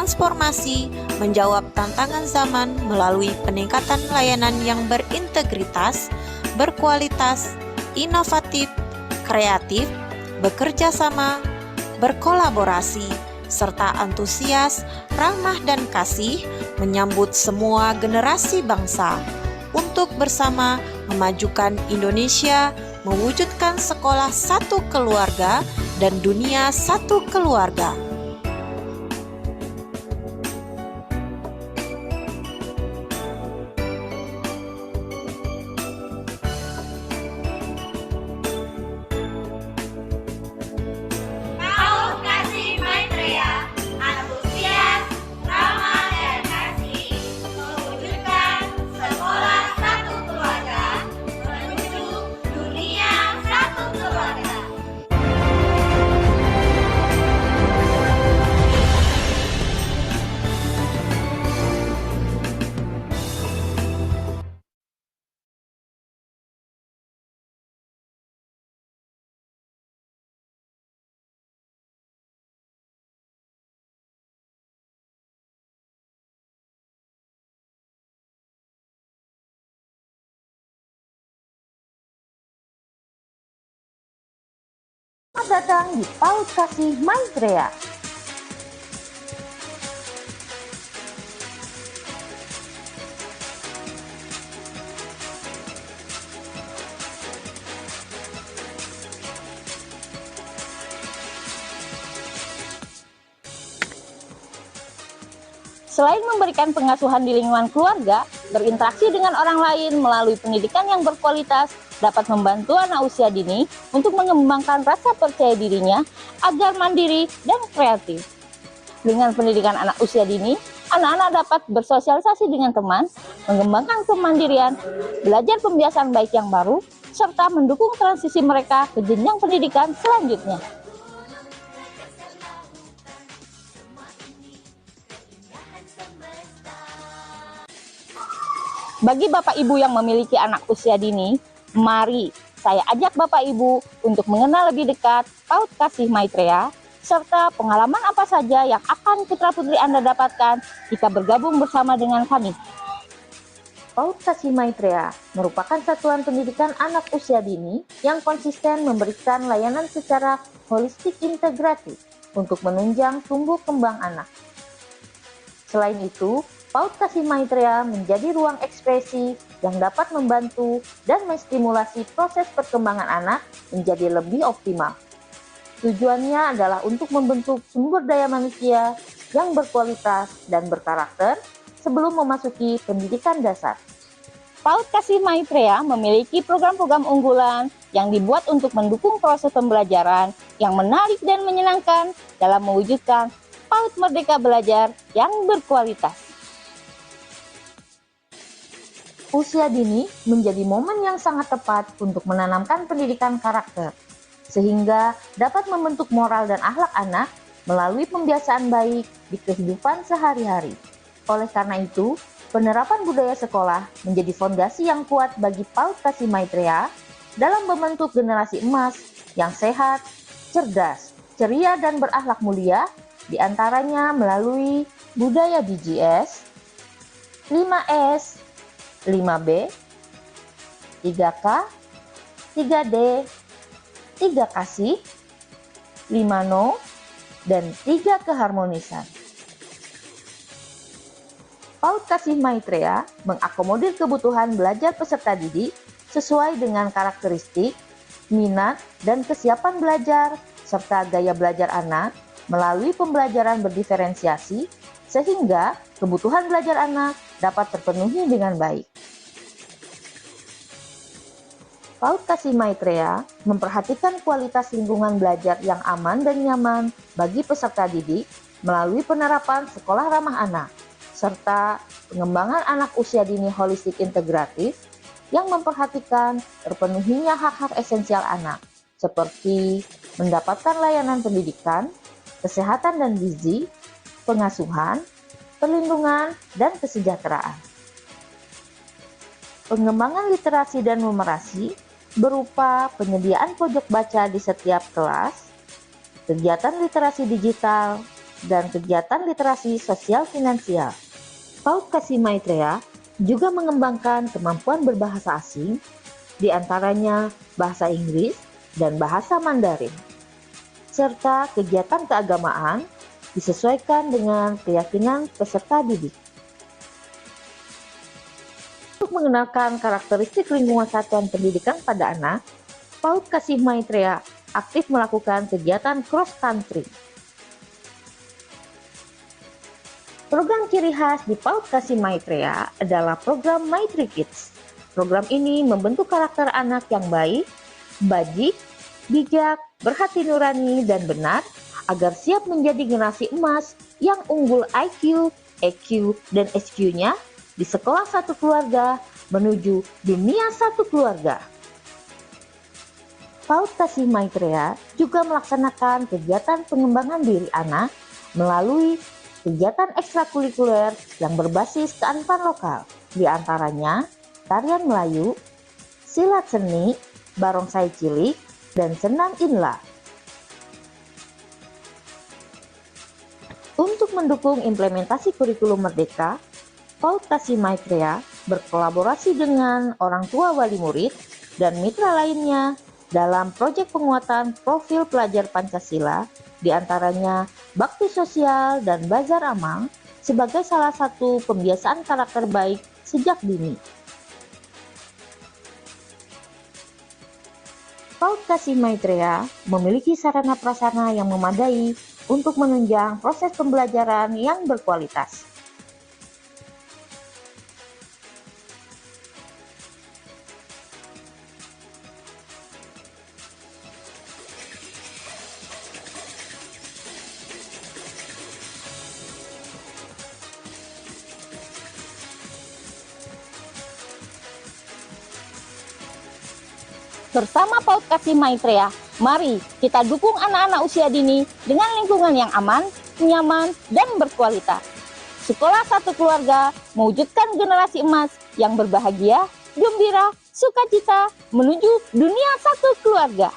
bertransformasi, menjawab tantangan zaman melalui peningkatan layanan yang berintegritas, berkualitas, inovatif, kreatif, bekerja sama, berkolaborasi, serta antusias, ramah dan kasih menyambut semua generasi bangsa untuk bersama memajukan Indonesia, mewujudkan sekolah satu keluarga dan dunia satu keluarga. PAUD Kasih Maitreya, antusias, ramah dan kasih, mewujudkan sekolah satu keluarga, menuju dunia satu keluarga. Selamat datang di PAUD Kasih Maitreya. Selain memberikan pengasuhan di lingkungan keluarga, berinteraksi dengan orang lain melalui pendidikan yang berkualitas dapat membantu anak usia dini untuk mengembangkan rasa percaya dirinya agar mandiri dan kreatif. Dengan pendidikan anak usia dini, anak-anak dapat bersosialisasi dengan teman, mengembangkan kemandirian, belajar pembiasaan baik yang baru, serta mendukung transisi mereka ke jenjang pendidikan selanjutnya. Bagi Bapak Ibu yang memiliki anak usia dini, mari saya ajak Bapak Ibu untuk mengenal lebih dekat PAUD Kasih Maitreya, serta pengalaman apa saja yang akan putra-putri Anda dapatkan jika bergabung bersama dengan kami. PAUD Kasih Maitreya merupakan satuan pendidikan anak usia dini yang konsisten memberikan layanan secara holistik integratif untuk menunjang tumbuh kembang anak. Selain itu, PAUD Kasih Maitreya menjadi ruang ekspresi yang dapat membantu dan menstimulasi proses perkembangan anak menjadi lebih optimal. Tujuannya adalah untuk membentuk sumber daya manusia yang berkualitas dan berkarakter sebelum memasuki pendidikan dasar. PAUD Kasih Maitreya memiliki program-program unggulan yang dibuat untuk mendukung proses pembelajaran yang menarik dan menyenangkan dalam mewujudkan PAUD Merdeka Belajar yang berkualitas. Usia dini menjadi momen yang sangat tepat untuk menanamkan pendidikan karakter, sehingga dapat membentuk moral dan akhlak anak melalui pembiasaan baik di kehidupan sehari-hari. Oleh karena itu, penerapan budaya sekolah menjadi fondasi yang kuat bagi PAUD Kasih Maitreya dalam membentuk generasi emas yang sehat, cerdas, ceria, dan berakhlak mulia, diantaranya melalui budaya BGS, 5S, 5B, 3K, 3D, 3 kasih, 5 no, dan 3 keharmonisan. PAUD Kasih Maitreya mengakomodir kebutuhan belajar peserta didik sesuai dengan karakteristik, minat, dan kesiapan belajar, serta gaya belajar anak melalui pembelajaran berdiferensiasi, sehingga kebutuhan belajar anak dapat terpenuhi dengan baik. PAUD Kasih Maitreya memperhatikan kualitas lingkungan belajar yang aman dan nyaman bagi peserta didik melalui penerapan sekolah ramah anak, serta pengembangan anak usia dini holistik integratif yang memperhatikan terpenuhinya hak-hak esensial anak, seperti mendapatkan layanan pendidikan, kesehatan dan gizi, pengasuhan, perlindungan, dan kesejahteraan. Pengembangan literasi dan numerasi berupa penyediaan pojok baca di setiap kelas, kegiatan literasi digital, dan kegiatan literasi sosial finansial. PAUD Kasih Maitreya juga mengembangkan kemampuan berbahasa asing, di antaranya bahasa Inggris dan bahasa Mandarin, serta kegiatan keagamaan disesuaikan dengan keyakinan peserta didik. Untuk mengenalkan karakteristik lingkungan satuan pendidikan pada anak, PAUD Kasih Maitreya aktif melakukan kegiatan cross country. Program ciri khas di PAUD Kasih Maitreya adalah program Maitri Kids. Program ini membentuk karakter anak yang baik, bajik, bijak, berhati nurani, dan benar agar siap menjadi generasi emas yang unggul IQ, EQ, dan SQ-nya di sekolah satu keluarga menuju dunia satu keluarga. PAUD Kasih Maitreya juga melaksanakan kegiatan pengembangan diri anak melalui kegiatan ekstrakurikuler yang berbasis kearifan lokal, di antaranya tarian Melayu, silat seni, barongsai cilik, dan senam inla. Untuk mendukung implementasi kurikulum Merdeka, PAUD Kasih Maitreya berkolaborasi dengan orang tua wali murid dan mitra lainnya dalam proyek penguatan profil pelajar Pancasila, di antaranya bakti sosial dan bazar amal sebagai salah satu pembiasaan karakter baik sejak dini. PAUD Kasih Maitreya memiliki sarana prasarana yang memadai untuk menunjang proses pembelajaran yang berkualitas. Bersama PAUD Kasih Maitreya, mari kita dukung anak-anak usia dini dengan lingkungan yang aman, nyaman, dan berkualitas. Sekolah satu keluarga mewujudkan generasi emas yang berbahagia, gembira, sukacita menuju dunia satu keluarga.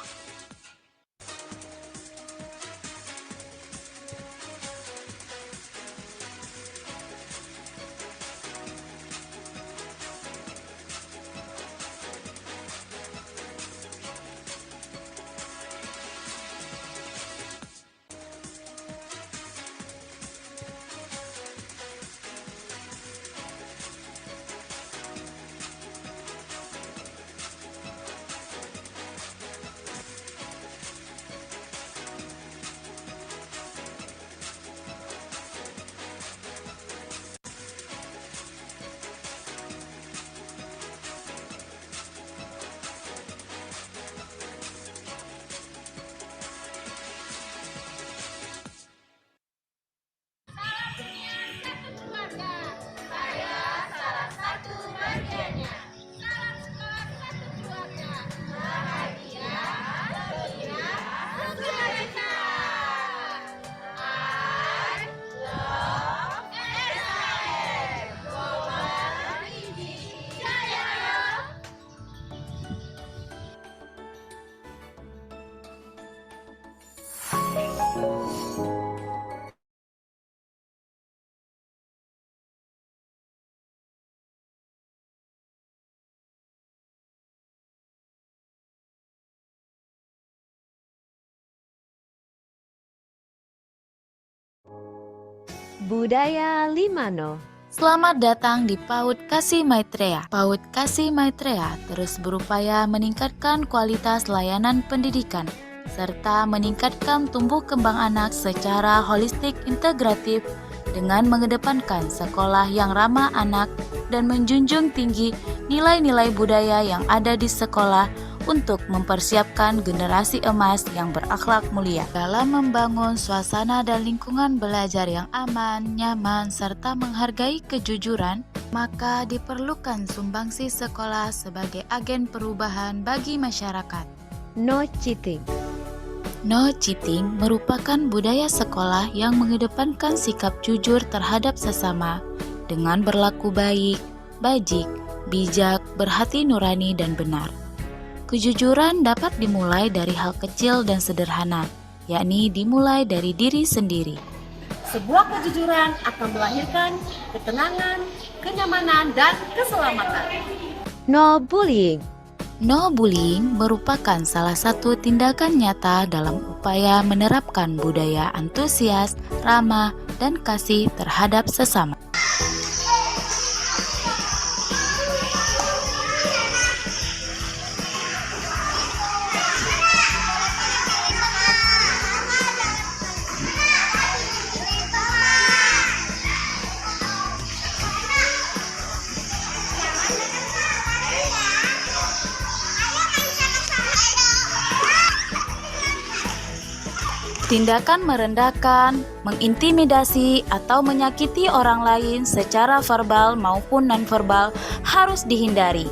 Budaya Limano. Selamat datang di PAUD Kasih Maitreya. PAUD Kasih Maitreya terus berupaya meningkatkan kualitas layanan pendidikan serta meningkatkan tumbuh kembang anak secara holistik integratif dengan mengedepankan sekolah yang ramah anak dan menjunjung tinggi nilai-nilai budaya yang ada di sekolah untuk mempersiapkan generasi emas yang berakhlak mulia. Dalam membangun suasana dan lingkungan belajar yang aman, nyaman, serta menghargai kejujuran, maka diperlukan sumbangsi sekolah sebagai agen perubahan bagi masyarakat. No cheating. No cheating merupakan budaya sekolah yang mengedepankan sikap jujur terhadap sesama dengan berlaku baik, bajik, bijak, berhati nurani, dan benar. Kejujuran dapat dimulai dari hal kecil dan sederhana, yakni dimulai dari diri sendiri. Sebuah kejujuran akan melahirkan ketenangan, kenyamanan, dan keselamatan. No bullying. No bullying merupakan salah satu tindakan nyata dalam upaya menerapkan budaya antusias, ramah, dan kasih terhadap sesama. Tindakan merendahkan, mengintimidasi, atau menyakiti orang lain secara verbal maupun nonverbal harus dihindari.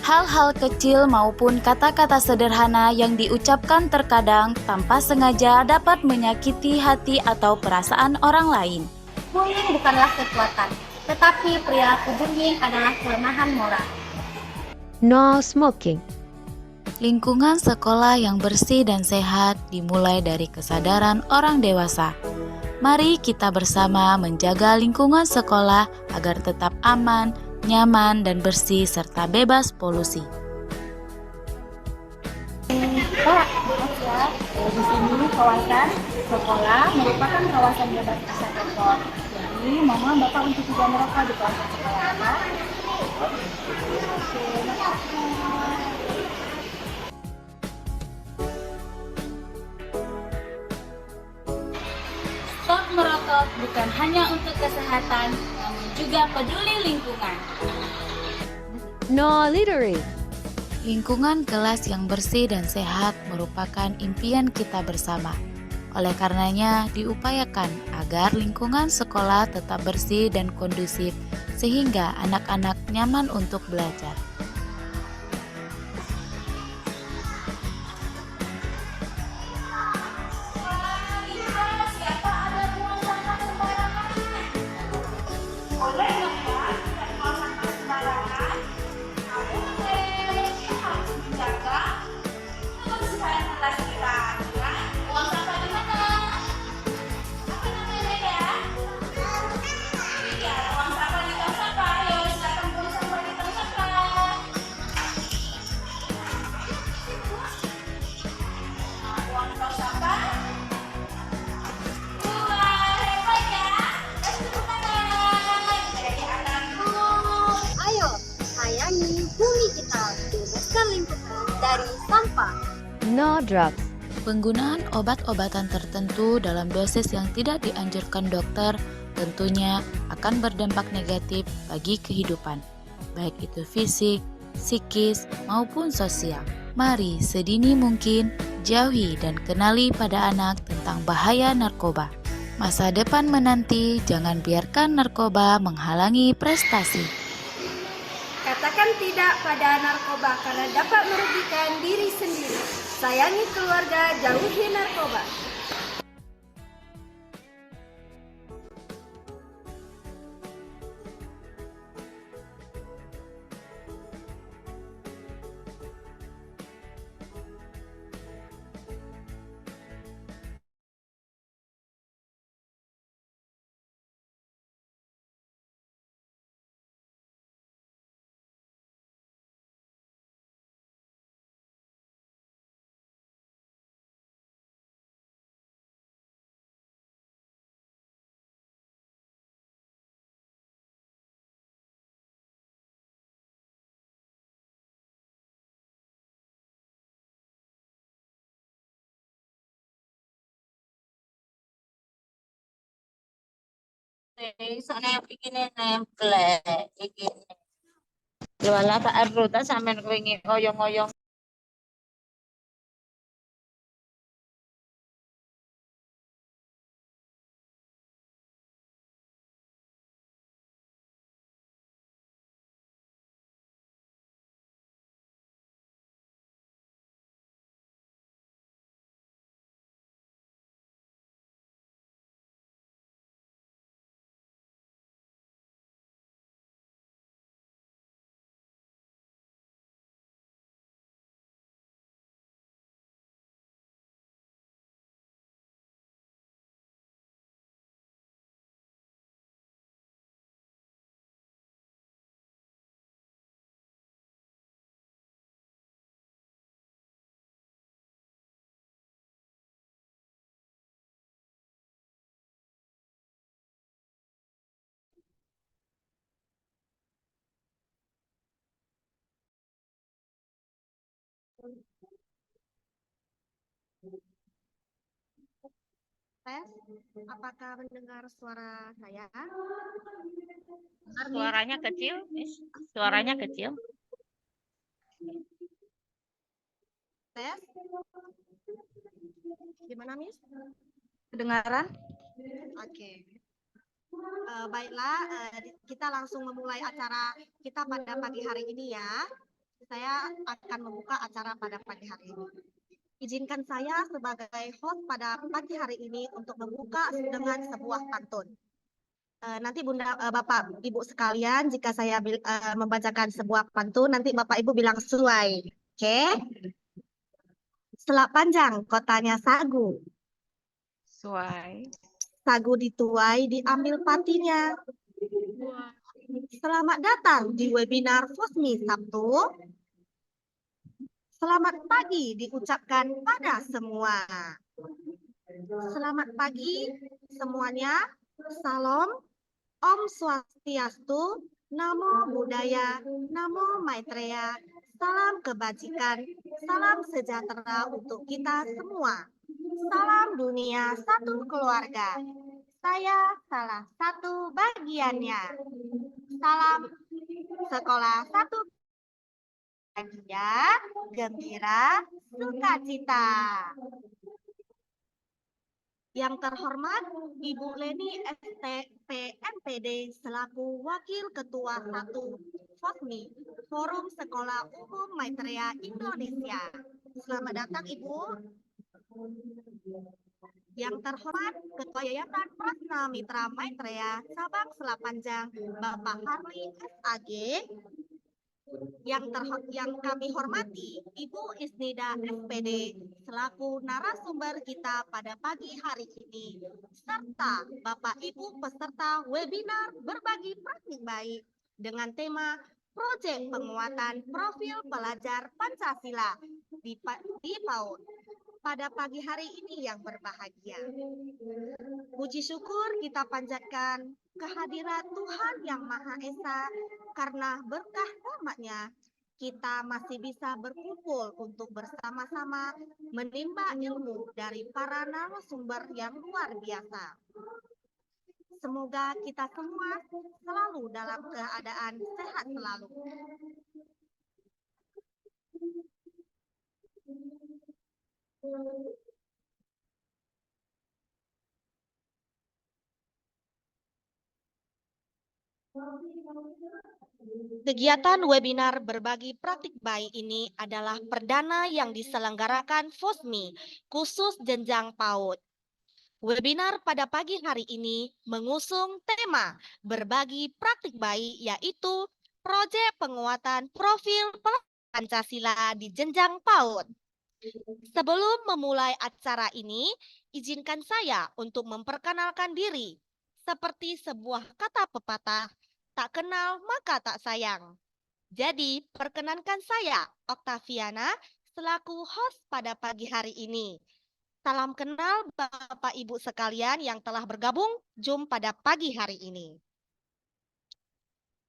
Hal-hal kecil maupun kata-kata sederhana yang diucapkan terkadang tanpa sengaja dapat menyakiti hati atau perasaan orang lain. Bullying bukanlah kekuatan, tetapi perilaku bullying adalah kelemahan moral. No smoking. Lingkungan sekolah yang bersih dan sehat dimulai dari kesadaran orang dewasa. Mari kita bersama menjaga lingkungan sekolah agar tetap aman, nyaman, dan bersih serta bebas polusi. Pak, maaf ya, di sini kawasan sekolah merupakan kawasan bebas asap rokok. Jadi, mohon Bapak untuk tidak merokok di kawasan sekolah, Pak. Stop merokok bukan hanya untuk kesehatan, namun juga peduli lingkungan. No littering. Lingkungan kelas yang bersih dan sehat merupakan impian kita bersama. Oleh karenanya, diupayakan agar lingkungan sekolah tetap bersih dan kondusif, sehingga anak-anak nyaman untuk belajar. Ayo, sayangi bumi kita, bebaskan lingkungan dari sampah. No drugs. Penggunaan obat-obatan tertentu dalam dosis yang tidak dianjurkan dokter tentunya akan berdampak negatif bagi kehidupan, baik itu fisik, psikis, maupun sosial. Mari sedini mungkin jauhi dan kenali pada anak tentang bahaya narkoba. Masa depan menanti, jangan biarkan narkoba menghalangi prestasi. Katakan tidak pada narkoba karena dapat merugikan diri sendiri. Sayangi keluarga, jauhi narkoba. Sana yang bikin nemplek iki. Jualan tak ero ta sampean kowe ngoyong-ngoyong Tes, apakah mendengar suara saya? Suaranya kecil, Miss. Suaranya kecil. Tes. Gimana, Miss? Kedengaran? Oke. Baiklah, kita langsung memulai acara kita pada pagi hari ini ya. Saya akan membuka acara pada pagi hari ini. Izinkan saya sebagai host pada pagi hari ini untuk membuka dengan sebuah pantun. Nanti Bunda, Bapak, Ibu sekalian, jika saya membacakan sebuah pantun, nanti Bapak Ibu bilang sesuai. Oke? Selak panjang, kotanya sagu. Suai. Sagu dituai, diambil patinya. Selamat datang di webinar Fosmi Sabtu. Selamat pagi diucapkan pada semua. Selamat pagi semuanya. Salam, Om Swastiastu, Namo Buddhaya, Namo Maitreya, salam kebajikan, salam sejahtera untuk kita semua. Salam dunia satu keluarga. Saya salah satu bagiannya. Salam sekolah satu bahagia, gembira, sukacita. Yang terhormat Ibu Leni STP MPD selaku Wakil Ketua 1 FOSMI, Forum Sekolah Umum Maitreya Indonesia. Selamat datang Ibu. Yang terhormat Ketua Yayasan Prasna Mitra Maitreya Cabang Selak Panjang Bapak Harli SAG. Yang kami hormati Ibu Isnida SPD selaku narasumber kita pada pagi hari ini, serta Bapak Ibu peserta webinar berbagi praktik baik dengan tema Proyek Penguatan Profil Pelajar Pancasila di PAUD pada pagi hari ini yang berbahagia. Puji syukur kita panjatkan kehadirat Tuhan Yang Maha Esa, karena berkah rahmat-Nya kita masih bisa berkumpul untuk bersama-sama menimba ilmu dari para narasumber yang luar biasa. Semoga kita semua selalu dalam keadaan sehat selalu. Kegiatan webinar berbagi praktik baik ini adalah perdana yang diselenggarakan FOSMI khusus jenjang PAUD. Webinar pada pagi hari ini mengusung tema berbagi praktik baik, yaitu Proyek Penguatan Profil Pancasila di Jenjang PAUD. Sebelum memulai acara ini, izinkan saya untuk memperkenalkan diri. Seperti sebuah kata pepatah, tak kenal maka tak sayang. Jadi, perkenankan saya, Oktaviana, selaku host pada pagi hari ini. Salam kenal Bapak Ibu sekalian yang telah bergabung Zoom pada pagi hari ini.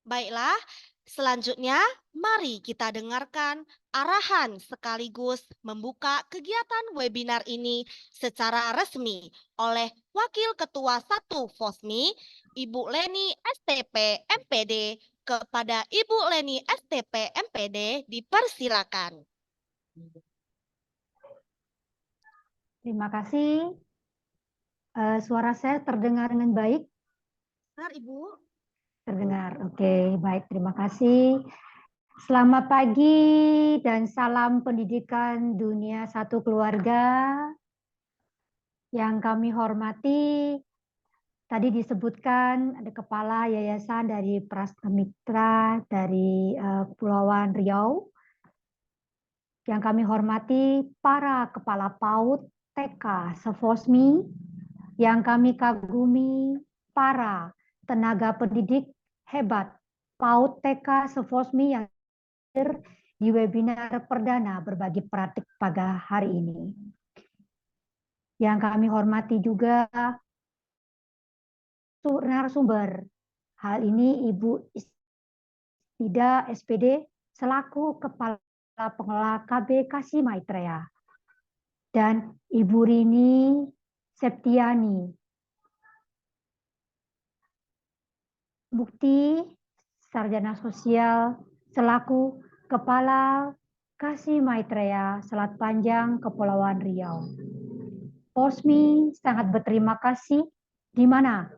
Baiklah, selanjutnya mari kita dengarkan arahan sekaligus membuka kegiatan webinar ini secara resmi oleh Wakil Ketua 1 FOSMI, Ibu Leni STP MPD. Kepada Ibu Leni STP MPD dipersilakan. Terima kasih. Suara saya terdengar dengan baik? Benar, Ibu? Terdengar. Oke, baik. Terima kasih. Selamat pagi dan salam pendidikan dunia satu keluarga. Yang kami hormati, tadi disebutkan ada kepala yayasan dari Prasna Mitra dari Kepulauan Riau. Yang kami hormati para kepala PAUD TK se-FOSMI, yang kami kagumi para tenaga pendidik hebat PAUD TK se-FOSMI yang hadir di webinar perdana berbagi praktik pada hari ini. Yang kami hormati juga narasumber. Hal ini Ibu Isnida SPD selaku Kepala Pengelola KB Kasih Maitreya, dan Ibu Rini Septiani, Bukti Sarjana Sosial selaku Kepala Kasih Maitreya Selat Panjang Kepulauan Riau. Posmi sangat berterima kasih di mana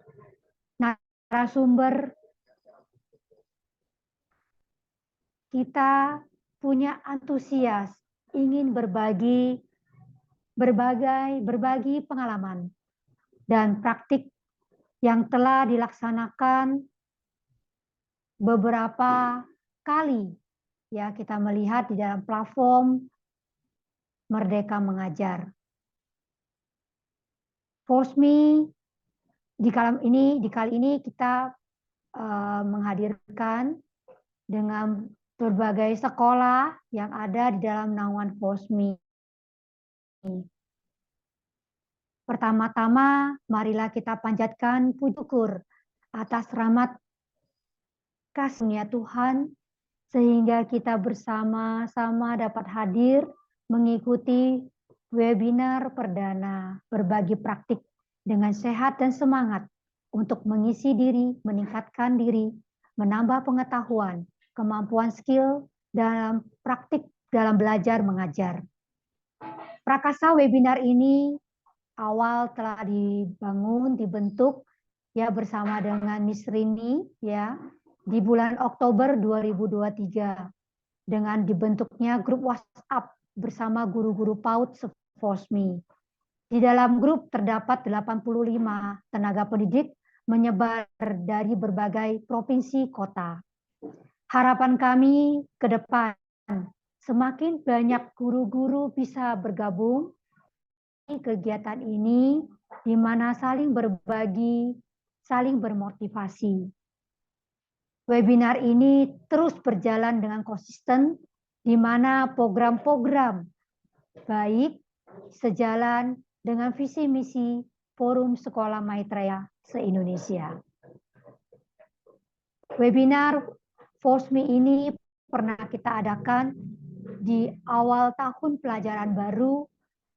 narasumber kita punya antusias ingin berbagi pengalaman dan praktik yang telah dilaksanakan beberapa kali, ya, kita melihat di dalam platform Merdeka Mengajar. Posmi di kali ini kita menghadirkan dengan berbagai sekolah yang ada di dalam naungan Posmi. Pertama-tama, marilah kita panjatkan puji syukur atas rahmat kasih Tuhan, sehingga kita bersama-sama dapat hadir mengikuti webinar perdana berbagi praktik dengan sehat dan semangat untuk mengisi diri, meningkatkan diri, menambah pengetahuan, kemampuan skill dalam praktik dalam belajar mengajar. Prakasa webinar ini awal telah dibentuk ya bersama dengan Miss Rini ya di bulan Oktober 2023 dengan dibentuknya grup WhatsApp bersama guru-guru PAUD Posmi. Di dalam grup terdapat 85 tenaga pendidik menyebar dari berbagai provinsi kota. Harapan kami ke depan semakin banyak guru-guru bisa bergabung di kegiatan ini di mana saling berbagi, saling bermotivasi. Webinar ini terus berjalan dengan konsisten di mana program-program baik sejalan dengan visi misi Forum Sekolah Maitreya se-Indonesia. Webinar Posmi ini pernah kita adakan di awal tahun pelajaran baru.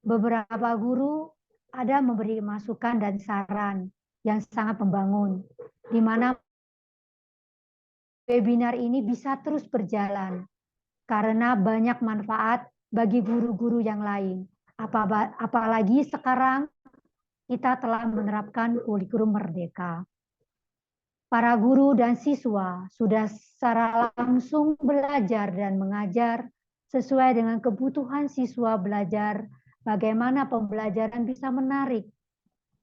Beberapa guru ada memberi masukan dan saran yang sangat membangun, di mana webinar ini bisa terus berjalan karena banyak manfaat bagi guru-guru yang lain. Apalagi sekarang kita telah menerapkan kurikulum merdeka. Para guru dan siswa sudah secara langsung belajar dan mengajar sesuai dengan kebutuhan siswa belajar, bagaimana pembelajaran bisa menarik.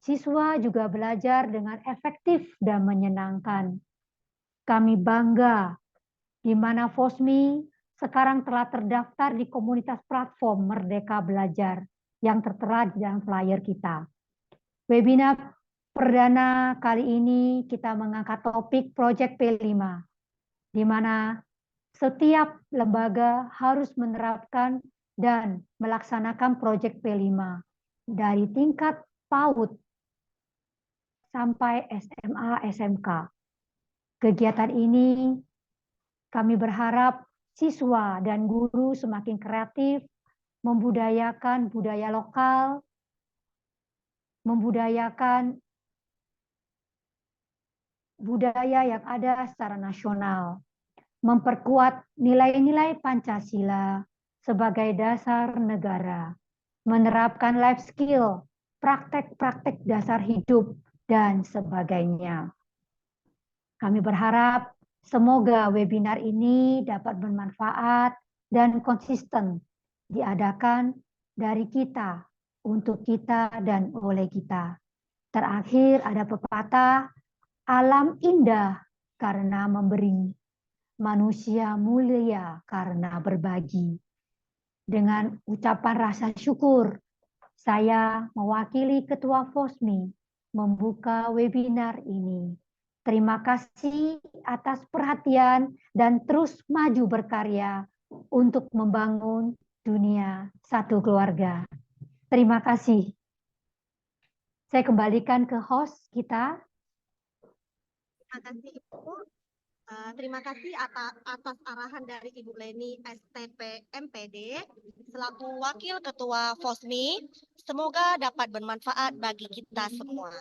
Siswa juga belajar dengan efektif dan menyenangkan. Kami bangga di mana Posmi sekarang telah terdaftar di komunitas platform Merdeka Belajar yang tertera di dalam flyer kita. Webinar perdana kali ini kita mengangkat topik Project P5, di mana setiap lembaga harus menerapkan dan melaksanakan Project P5 dari tingkat PAUD sampai SMA, SMK. Kegiatan ini kami berharap siswa dan guru semakin kreatif, membudayakan budaya lokal, membudayakan budaya yang ada secara nasional, memperkuat nilai-nilai Pancasila sebagai dasar negara, menerapkan life skill, praktek-praktek dasar hidup, dan sebagainya. Kami berharap semoga webinar ini dapat bermanfaat dan konsisten diadakan dari kita, untuk kita, dan oleh kita. Terakhir ada pepatah, alam indah karena memberi, manusia mulia karena berbagi. Dengan ucapan rasa syukur, saya mewakili Ketua Posmi membuka webinar ini. Terima kasih atas perhatian dan terus maju berkarya untuk membangun dunia satu keluarga. Terima kasih. Saya kembalikan ke host kita. Terima kasih Ibu. Terima kasih atas arahan dari Ibu Leni STP MPD selaku Wakil Ketua FOSMI. Semoga dapat bermanfaat bagi kita semua.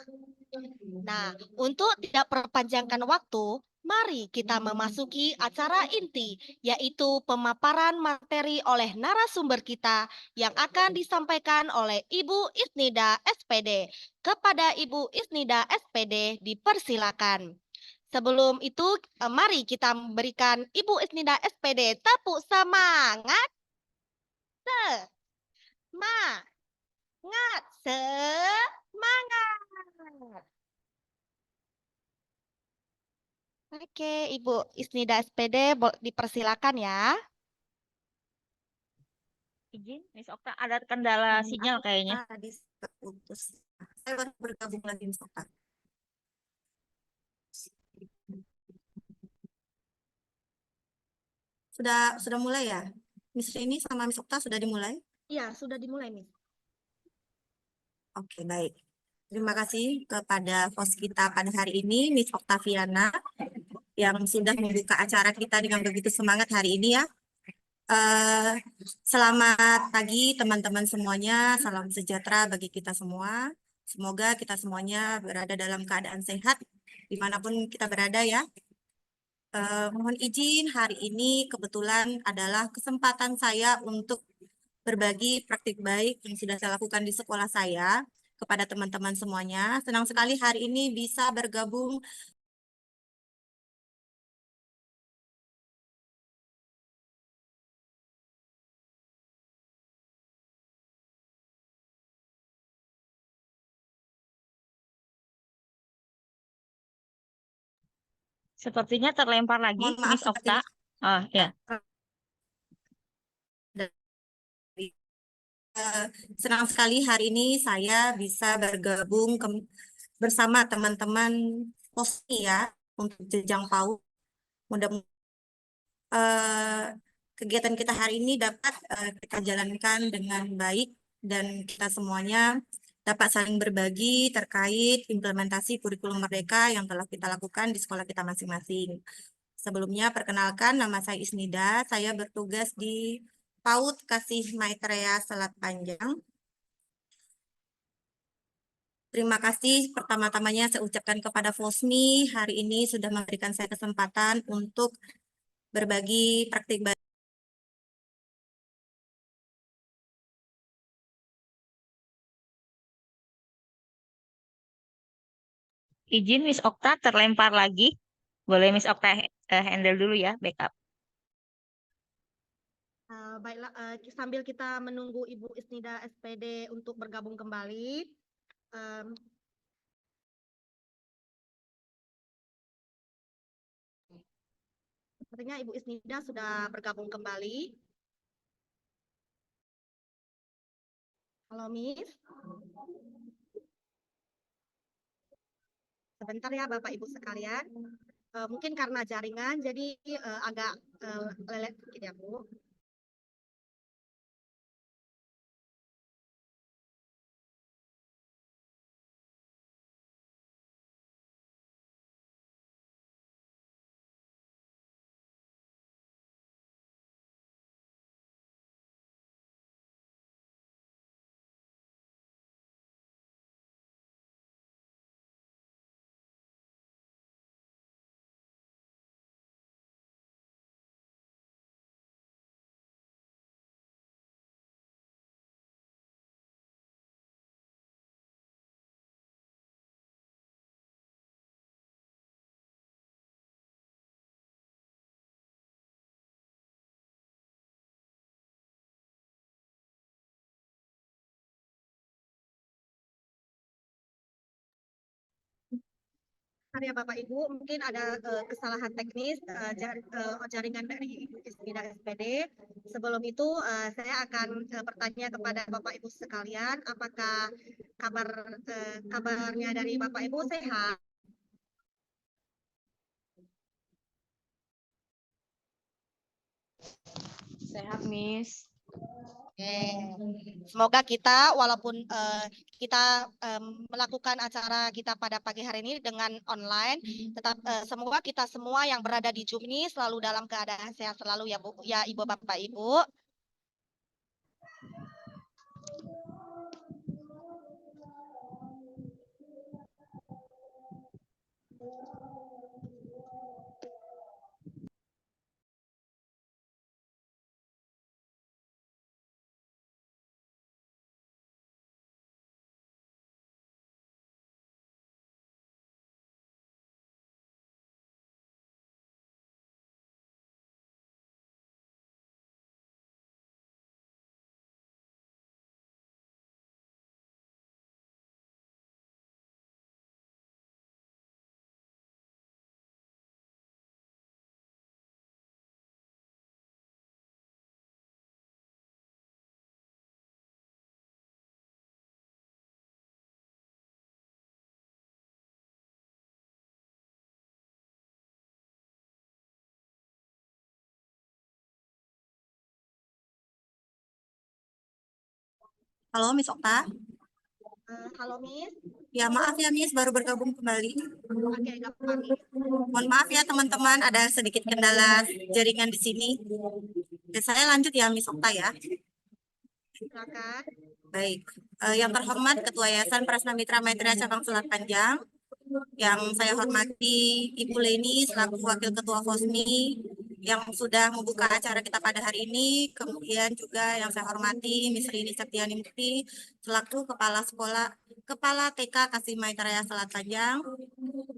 Nah, untuk tidak perpanjangkan waktu, mari kita memasuki acara inti, yaitu pemaparan materi oleh narasumber kita yang akan disampaikan oleh Ibu Isnida SPD. Kepada Ibu Isnida SPD, dipersilakan. Sebelum itu, mari kita memberikan Ibu Isnida SPD tepuk semangat. Semangat. Oke, Ibu Isnida SPD dipersilakan ya. Izin, Miss Okta, ada kendala sinyal kayaknya. Tadi terputus. Saya baru bergabung lagi Miss Okta. Sudah mulai ya? Miss Rini sama Miss Okta sudah dimulai? Iya, sudah dimulai, Miss. Oke, baik. Terima kasih kepada host kita pada hari ini, Miss Oktaviana, yang sudah membuka acara kita dengan begitu semangat hari ini ya. Selamat pagi teman-teman semuanya, salam sejahtera bagi kita semua. Semoga kita semuanya berada dalam keadaan sehat dimanapun kita berada ya. Mohon izin hari ini kebetulan adalah kesempatan saya untuk berbagi praktik baik yang sudah saya lakukan di sekolah saya kepada teman-teman semuanya. Senang sekali hari ini bisa bergabung Sepertinya terlempar lagi, mohon maaf Miss Okta. Ah, ya. Senang sekali hari ini saya bisa bergabung bersama teman-teman POSMI ya untuk jenjang PAUD. Mudah-mudahan kegiatan kita hari ini dapat kita jalankan dengan baik dan kita semuanya dapat saling berbagi terkait implementasi kurikulum Merdeka yang telah kita lakukan di sekolah kita masing-masing. Sebelumnya, perkenalkan nama saya Isnida, saya bertugas di PAUD Kasih Maitreya Selat Panjang. Terima kasih pertama-tamanya saya ucapkan kepada FOSMI hari ini sudah memberikan saya kesempatan untuk berbagi praktik baik. Izin Miss Okta terlempar lagi. Boleh Miss Okta handle dulu ya, backup. Baiklah, sambil kita menunggu Ibu Isnida SPD untuk bergabung kembali, sepertinya Ibu Isnida sudah bergabung kembali. Halo, Miss. Sebentar ya, Bapak Ibu sekalian. Mungkin karena jaringan, jadi agak lelet sedikit ya, Bu. Ya Bapak Ibu, mungkin ada kesalahan teknis jaringan dari Ibu Isnida SPD. Sebelum itu saya akan bertanya kepada Bapak Ibu sekalian, apakah kabarnya dari Bapak Ibu sehat? Sehat, Miss. Oke. Semoga kita walaupun kita melakukan acara kita pada pagi hari ini dengan online, tetap semoga kita semua yang berada di Zoom ini selalu dalam keadaan sehat selalu ya Bu, ya Ibu Bapak Ibu. Halo Miss Okta. Halo Miss. Ya maaf ya Miss, baru bergabung kembali. Oke, nggak apa-apa, Miss. Mohon maaf ya teman-teman, ada sedikit kendala jaringan di sini. Oke, saya lanjut ya Miss Okta ya. Silakan. Baik, yang terhormat Ketua Yayasan Prasna Mitra Maitreya Cabang Selat Panjang, yang saya hormati Ibu Leni selaku Wakil Ketua FOSMI yang sudah membuka acara kita pada hari ini, kemudian juga yang saya hormati Miss Rini Septiani Mukti selaku Kepala TK Kasih Maitreya Selat Panjang.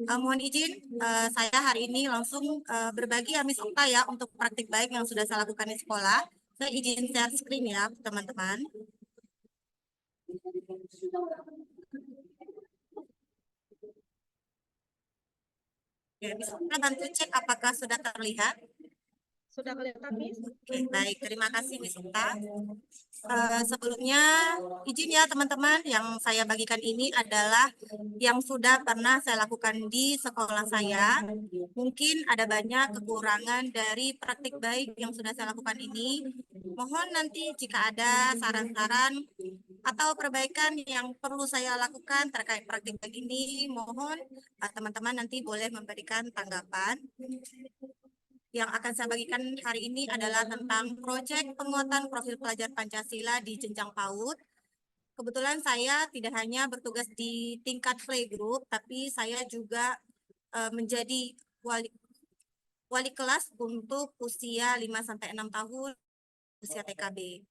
Mohon izin, saya hari ini langsung berbagi ya Miss Okta ya untuk praktik baik yang sudah saya lakukan di sekolah. Saya izin share screen ya teman-teman. Ya, bisa bantu cek apakah sudah terlihat? Sudah kelihatan, Miss? Oke, baik. Terima kasih, Miss Okta. Sebelumnya, izin ya teman-teman, yang saya bagikan ini adalah yang sudah pernah saya lakukan di sekolah saya. Mungkin ada banyak kekurangan dari praktik baik yang sudah saya lakukan ini. Mohon nanti jika ada saran-saran atau perbaikan yang perlu saya lakukan terkait praktik baik ini, mohon teman-teman nanti boleh memberikan tanggapan. Yang akan saya bagikan hari ini adalah tentang proyek penguatan profil pelajar Pancasila di jenjang PAUD. Kebetulan saya tidak hanya bertugas di tingkat playgroup, tapi saya juga menjadi wali kelas untuk usia 5-6 tahun, usia TKB.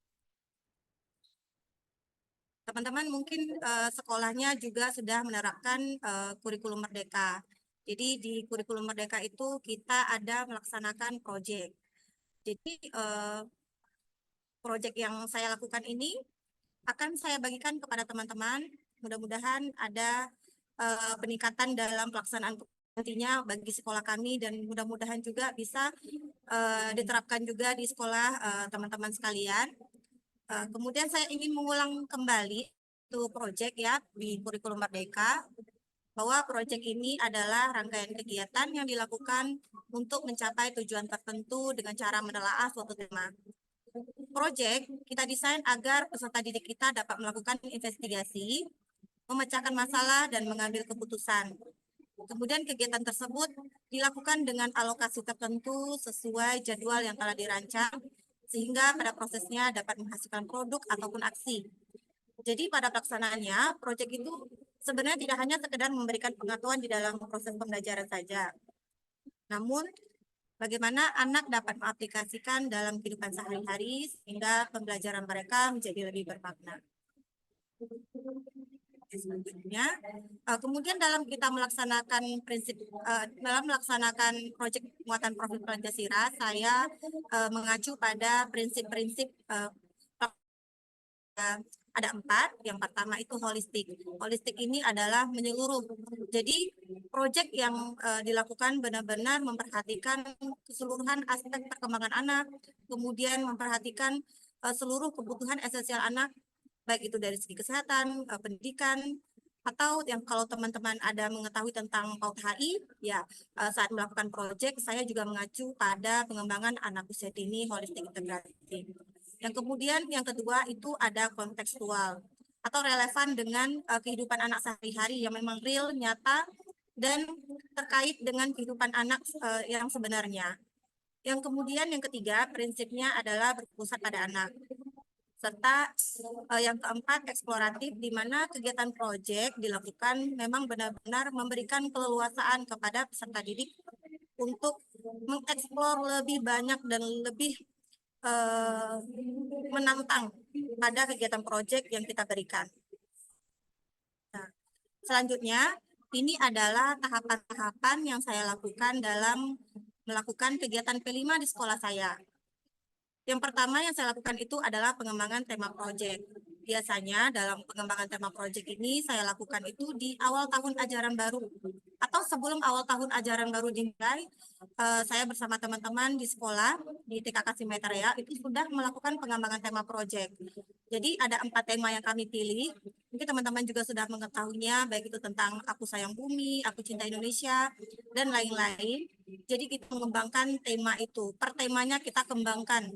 Teman-teman mungkin sekolahnya juga sudah menerapkan kurikulum Merdeka. Jadi di kurikulum Merdeka itu kita ada melaksanakan proyek. Jadi proyek yang saya lakukan ini akan saya bagikan kepada teman-teman. Mudah-mudahan ada peningkatan dalam pelaksanaan nantinya bagi sekolah kami dan mudah-mudahan juga bisa diterapkan juga di sekolah teman-teman sekalian. Kemudian saya ingin mengulang kembali itu proyek ya di kurikulum Merdeka, bahwa proyek ini adalah rangkaian kegiatan yang dilakukan untuk mencapai tujuan tertentu dengan cara menelaah suatu tema. Proyek kita desain agar peserta didik kita dapat melakukan investigasi, memecahkan masalah, dan mengambil keputusan. Kemudian kegiatan tersebut dilakukan dengan alokasi tertentu sesuai jadwal yang telah dirancang, sehingga pada prosesnya dapat menghasilkan produk ataupun aksi. Jadi pada pelaksanaannya, proyek itu sebenarnya tidak hanya sekedar memberikan pengetahuan di dalam proses pembelajaran saja, namun bagaimana anak dapat mengaplikasikan dalam kehidupan sehari-hari sehingga pembelajaran mereka menjadi lebih bermakna. Selanjutnya, kemudian dalam kita melaksanakan dalam melaksanakan proyek penguatan profil Pancasila, saya mengacu pada prinsip-prinsip ada 4. Yang pertama itu holistik. Holistik ini adalah menyeluruh. Jadi proyek yang dilakukan benar-benar memperhatikan keseluruhan aspek perkembangan anak, kemudian memperhatikan seluruh kebutuhan esensial anak, baik itu dari segi kesehatan, pendidikan, atau yang kalau teman-teman ada mengetahui tentang PAUD HI, ya saat melakukan proyek saya juga mengacu pada pengembangan anak usia dini holistik integratif. Yang kemudian yang kedua itu ada kontekstual atau relevan dengan kehidupan anak sehari-hari yang memang real, nyata, dan terkait dengan kehidupan anak yang sebenarnya. Yang kemudian yang ketiga prinsipnya adalah berpusat pada anak. Serta yang keempat eksploratif, di mana kegiatan proyek dilakukan memang benar-benar memberikan keleluasaan kepada peserta didik untuk mengeksplor lebih banyak dan lebih menantang pada kegiatan proyek yang kita berikan. Nah, selanjutnya, ini adalah tahapan-tahapan yang saya lakukan dalam melakukan kegiatan P5 di sekolah saya. Yang pertama yang saya lakukan itu adalah pengembangan tema proyek. Biasanya dalam pengembangan tema proyek ini saya lakukan itu di awal tahun ajaran baru atau sebelum awal tahun ajaran baru dimulai. Saya bersama teman-teman di sekolah di TK Kasih Maitreya itu sudah melakukan pengembangan tema proyek. Jadi ada 4 tema yang kami pilih. Mungkin teman-teman juga sudah mengetahuinya, baik itu tentang Aku Sayang Bumi, Aku Cinta Indonesia, dan lain-lain. Jadi kita mengembangkan tema itu. Per temanya kita kembangkan.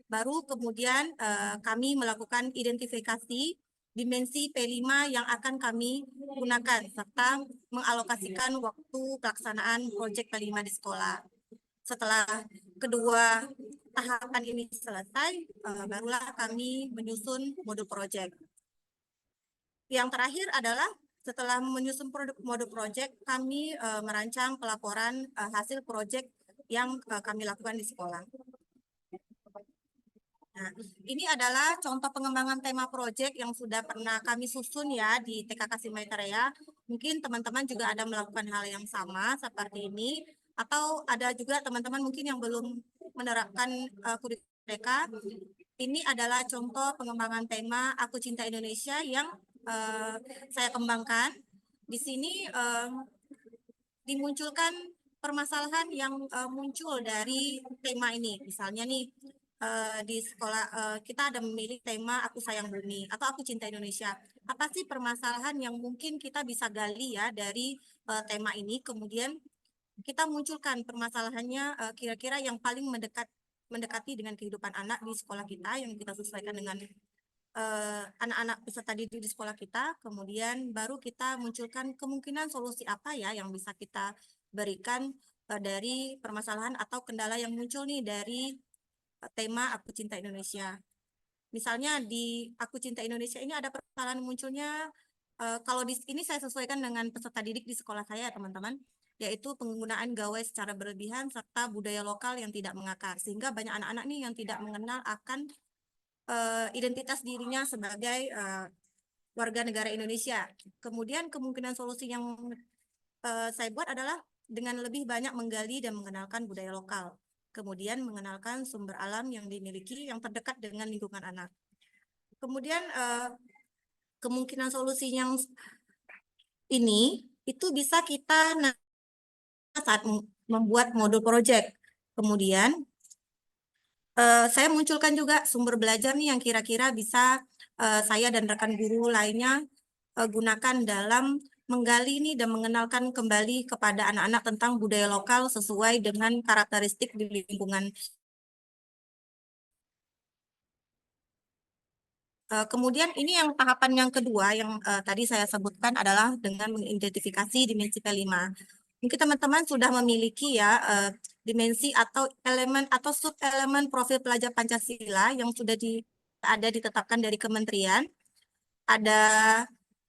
Baru kemudian kami melakukan identifikasi dimensi P5 yang akan kami gunakan, serta mengalokasikan waktu pelaksanaan proyek P5 di sekolah. Setelah kedua tahapan ini selesai, barulah kami menyusun modul proyek. Yang terakhir adalah setelah menyusun modul proyek, kami merancang pelaporan hasil proyek yang kami lakukan di sekolah. Nah, ini adalah contoh pengembangan tema proyek yang sudah pernah kami susun ya di TK Kasih Maitreya. Mungkin teman-teman juga ada melakukan hal yang sama seperti ini, atau ada juga teman-teman mungkin yang belum menerapkan kurikulum mereka. Ini adalah contoh pengembangan tema Aku Cinta Indonesia yang saya kembangkan. Di sini dimunculkan permasalahan yang muncul dari tema ini. Misalnya nih, di sekolah kita ada memilih tema Aku Sayang Bumi atau Aku Cinta Indonesia. Apa sih permasalahan yang mungkin kita bisa gali ya dari tema ini, kemudian kita munculkan permasalahannya kira-kira yang paling mendekati dengan kehidupan anak di sekolah kita, yang kita sesuaikan dengan anak-anak peserta didik di sekolah kita. Kemudian baru kita munculkan kemungkinan solusi apa ya yang bisa kita berikan dari permasalahan atau kendala yang muncul nih dari tema Aku Cinta Indonesia. Misalnya di Aku Cinta Indonesia ini ada permasalahan munculnya, kalau di sini saya sesuaikan dengan peserta didik di sekolah saya teman-teman, yaitu penggunaan gawai secara berlebihan serta budaya lokal yang tidak mengakar, sehingga banyak anak-anak nih yang tidak mengenal akan identitas dirinya sebagai warga negara Indonesia. Kemudian kemungkinan solusi yang saya buat adalah dengan lebih banyak menggali dan mengenalkan budaya lokal. Kemudian mengenalkan sumber alam yang dimiliki yang terdekat dengan lingkungan anak. Kemudian kemungkinan solusi yang ini itu bisa kita saat membuat modul proyek. Kemudian saya munculkan juga sumber belajar nih yang kira-kira bisa saya dan rekan guru lainnya gunakan dalam menggali nih dan mengenalkan kembali kepada anak-anak tentang budaya lokal sesuai dengan karakteristik di lingkungan. Kemudian ini yang tahapan yang kedua yang tadi saya sebutkan adalah dengan mengidentifikasi dimensi P5. Mungkin teman-teman sudah memiliki ya dimensi atau elemen atau sub-elemen profil pelajar Pancasila yang sudah ada ditetapkan dari kementerian. Ada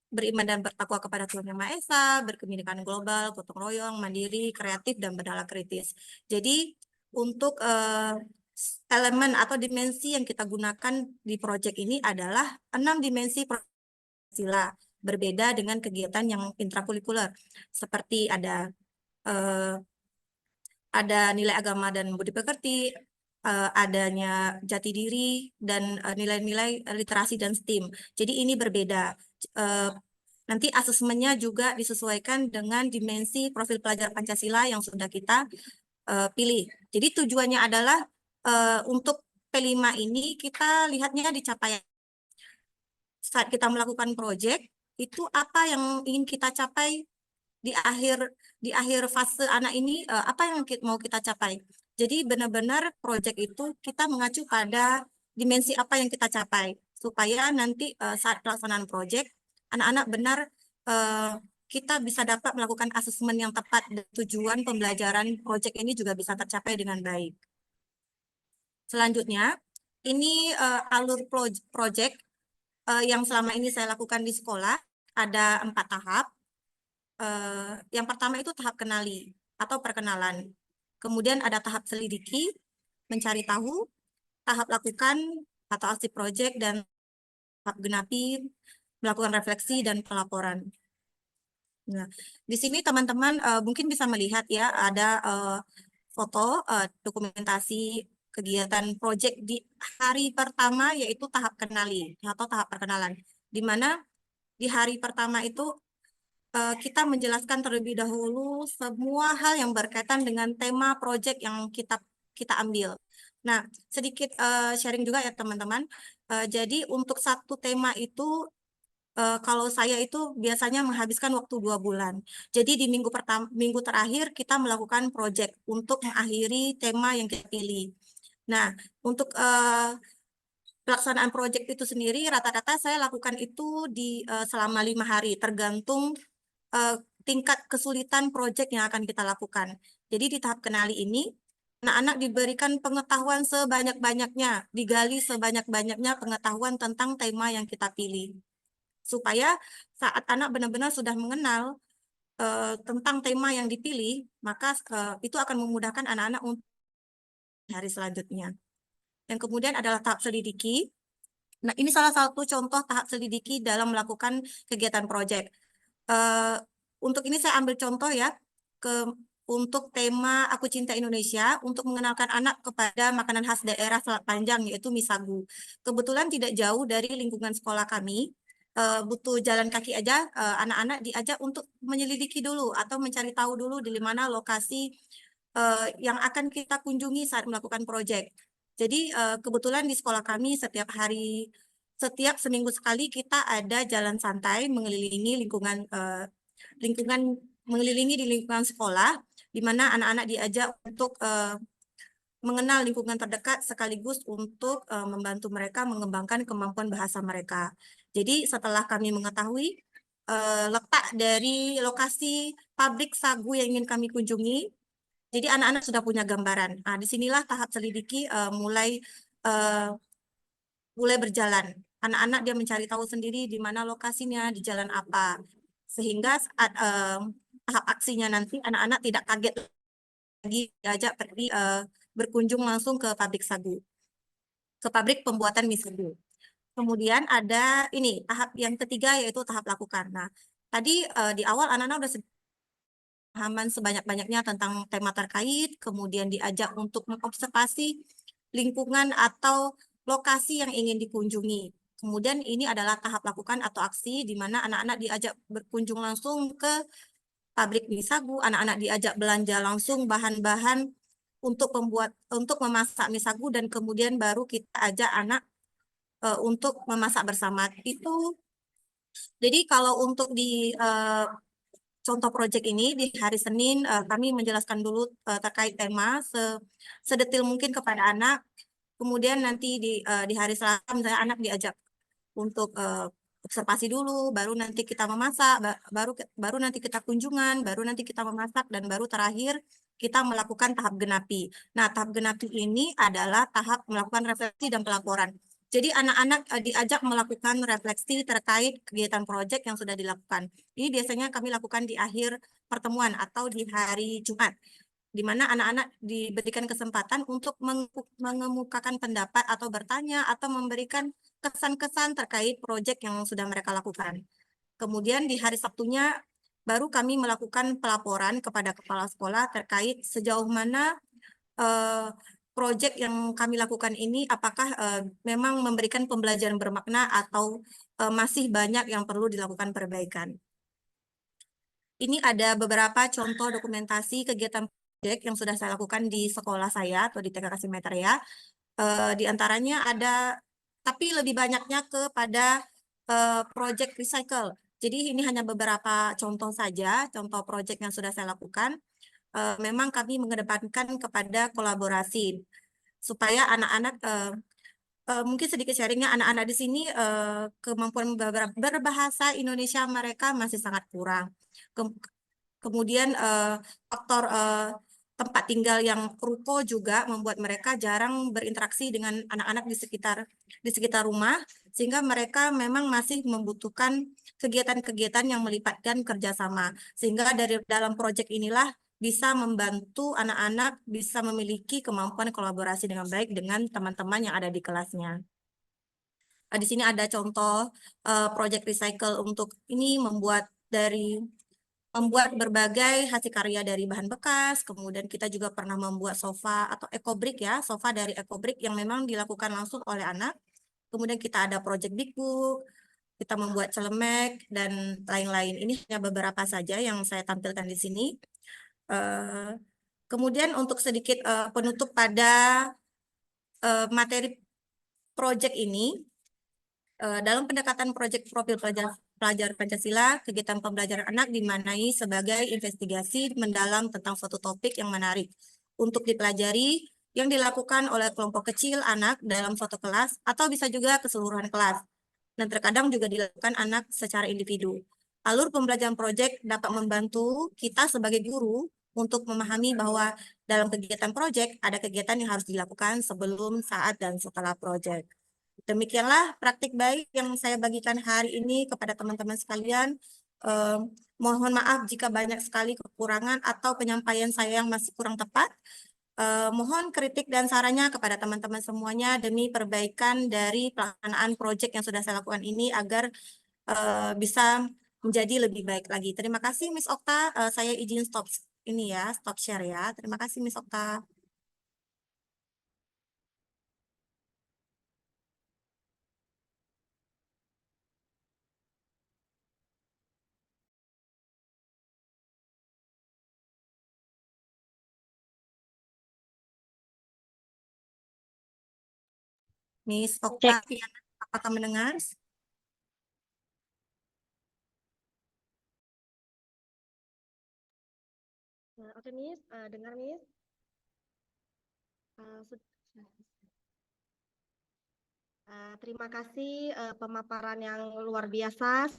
beriman dan bertakwa kepada Tuhan Yang Maha Esa, berkebinekaan global, gotong royong, mandiri, kreatif, dan bernala kritis. Jadi untuk elemen atau dimensi yang kita gunakan di proyek ini adalah 6 dimensi Pancasila, berbeda dengan kegiatan yang intrakurikuler, seperti ada nilai agama dan budi pekerti, adanya jati diri, dan nilai-nilai literasi dan STEAM. Jadi ini berbeda. Nanti asesmennya juga disesuaikan dengan dimensi profil pelajar Pancasila yang sudah kita pilih. Jadi tujuannya adalah untuk P5 ini kita lihatnya di capaian. Saat kita melakukan proyek, itu apa yang ingin kita capai di akhir fase anak ini, apa yang mau kita capai. Jadi benar-benar proyek itu kita mengacu pada dimensi apa yang kita capai, supaya nanti saat pelaksanaan proyek, anak-anak benar kita bisa dapat melakukan asesmen yang tepat dan tujuan pembelajaran proyek ini juga bisa tercapai dengan baik. Selanjutnya, ini alur proyek yang selama ini saya lakukan di sekolah, ada 4 tahap. Yang pertama itu tahap kenali atau perkenalan. Kemudian ada tahap selidiki, mencari tahu, tahap lakukan atau aksi proyek, dan tahap genapi, melakukan refleksi dan pelaporan. Nah, di sini teman-teman mungkin bisa melihat ya, ada foto dokumentasi kegiatan proyek di hari pertama, yaitu tahap kenali atau tahap perkenalan, di mana di hari pertama itu kita menjelaskan terlebih dahulu semua hal yang berkaitan dengan tema proyek yang kita ambil. Nah, sedikit sharing juga ya teman-teman. Jadi untuk satu tema itu kalau saya itu biasanya menghabiskan waktu 2 bulan. Jadi di minggu terakhir kita melakukan proyek untuk mengakhiri tema yang kita pilih. Nah, untuk pelaksanaan proyek itu sendiri rata-rata saya lakukan itu di selama 5 hari, tergantung tingkat kesulitan proyek yang akan kita lakukan. Jadi di tahap kenali ini, anak-anak diberikan pengetahuan sebanyak-banyaknya, digali sebanyak-banyaknya pengetahuan tentang tema yang kita pilih. Supaya saat anak benar-benar sudah mengenal tentang tema yang dipilih, maka itu akan memudahkan anak-anak untuk hari selanjutnya. Yang kemudian adalah tahap selidiki. Nah, ini salah satu contoh tahap selidiki dalam melakukan kegiatan proyek. Untuk ini saya ambil contoh ya, untuk tema Aku Cinta Indonesia, untuk mengenalkan anak kepada makanan khas daerah Selat Panjang, yaitu mie sagu. Kebetulan tidak jauh dari lingkungan sekolah kami, butuh jalan kaki aja, anak-anak diajak untuk menyelidiki dulu atau mencari tahu dulu di mana lokasi yang akan kita kunjungi saat melakukan proyek. Jadi kebetulan di sekolah kami setiap seminggu sekali kita ada jalan santai mengelilingi mengelilingi di lingkungan sekolah, di mana anak-anak diajak untuk mengenal lingkungan terdekat sekaligus untuk membantu mereka mengembangkan kemampuan bahasa mereka. Jadi setelah kami mengetahui letak dari lokasi pabrik sagu yang ingin kami kunjungi, jadi anak-anak sudah punya gambaran. Nah, disinilah tahap selidiki mulai berjalan. Anak-anak dia mencari tahu sendiri di mana lokasinya, di jalan apa. Sehingga saat tahap aksinya nanti anak-anak tidak kaget lagi diajak pergi berkunjung langsung ke pabrik sagu, ke pabrik pembuatan mie sagu. Kemudian ada ini tahap yang ketiga, yaitu tahap lakukan. Nah, tadi di awal anak-anak udah pemahaman sebanyak-banyaknya tentang tema terkait, kemudian diajak untuk mengobservasi lingkungan atau lokasi yang ingin dikunjungi. Kemudian ini adalah tahap lakukan atau aksi, di mana anak-anak diajak berkunjung langsung ke pabrik mie sagu, anak-anak diajak belanja langsung bahan-bahan untuk memasak mie sagu, dan kemudian baru kita ajak anak untuk memasak bersama. Jadi kalau untuk di contoh proyek ini di hari Senin kami menjelaskan dulu terkait tema sedetil mungkin kepada anak. Kemudian nanti di hari Selasa misalnya anak diajak untuk observasi dulu, baru nanti kita memasak, baru nanti kita kunjungan, baru nanti kita memasak, dan baru terakhir kita melakukan tahap genapi. Nah, tahap genapi ini adalah tahap melakukan refleksi dan pelaporan. Jadi anak-anak diajak melakukan refleksi terkait kegiatan proyek yang sudah dilakukan. Ini biasanya kami lakukan di akhir pertemuan atau di hari Jumat, di mana anak-anak diberikan kesempatan untuk mengemukakan pendapat atau bertanya atau memberikan kesan-kesan terkait proyek yang sudah mereka lakukan. Kemudian di hari Sabtunya baru kami melakukan pelaporan kepada kepala sekolah terkait sejauh mana proyek yang kami lakukan ini apakah memang memberikan pembelajaran bermakna atau masih banyak yang perlu dilakukan perbaikan. Ini ada beberapa contoh dokumentasi kegiatan proyek yang sudah saya lakukan di sekolah saya atau di TK Kasih Maitreya. Di antaranya ada, tapi lebih banyaknya kepada proyek recycle. Jadi ini hanya beberapa contoh saja, contoh proyek yang sudah saya lakukan. Memang kami mengedepankan kepada kolaborasi supaya anak-anak mungkin sedikit sharingnya, anak-anak di sini kemampuan berbahasa Indonesia mereka masih sangat kurang. Kemudian faktor tempat tinggal yang ruko juga membuat mereka jarang berinteraksi dengan anak-anak di sekitar rumah, sehingga mereka memang masih membutuhkan kegiatan-kegiatan yang melibatkan kerjasama. Sehingga dari dalam proyek inilah bisa membantu anak-anak bisa memiliki kemampuan kolaborasi dengan baik dengan teman-teman yang ada di kelasnya. Di sini ada contoh proyek recycle untuk ini membuat berbagai hasil karya dari bahan bekas. Kemudian kita juga pernah membuat sofa atau ecobrick ya, sofa dari ecobrick yang memang dilakukan langsung oleh anak. Kemudian kita ada proyek big book, kita membuat celemek dan lain-lain. Ini hanya beberapa saja yang saya tampilkan di sini. Kemudian untuk sedikit penutup pada materi proyek ini, dalam pendekatan proyek profil pelajar Pancasila, kegiatan pembelajaran anak dimaknai sebagai investigasi mendalam tentang suatu topik yang menarik untuk dipelajari yang dilakukan oleh kelompok kecil anak dalam suatu kelas atau bisa juga keseluruhan kelas. Dan terkadang juga dilakukan anak secara individu. Alur pembelajaran proyek dapat membantu kita sebagai guru untuk memahami bahwa dalam kegiatan proyek ada kegiatan yang harus dilakukan sebelum, saat, dan setelah proyek. Demikianlah praktik baik yang saya bagikan hari ini kepada teman-teman sekalian. Mohon maaf jika banyak sekali kekurangan atau penyampaian saya yang masih kurang tepat. Mohon kritik dan sarannya kepada teman-teman semuanya demi perbaikan dari pelaksanaan proyek yang sudah saya lakukan ini agar bisa menjadi lebih baik lagi. Terima kasih Miss Okta. Saya izin stop ini ya, stop share ya. Terima kasih Miss Okta. Miss Okta, apakah mendengar? Oke, Miss, dengar, Miss. Terima kasih pemaparan yang luar biasa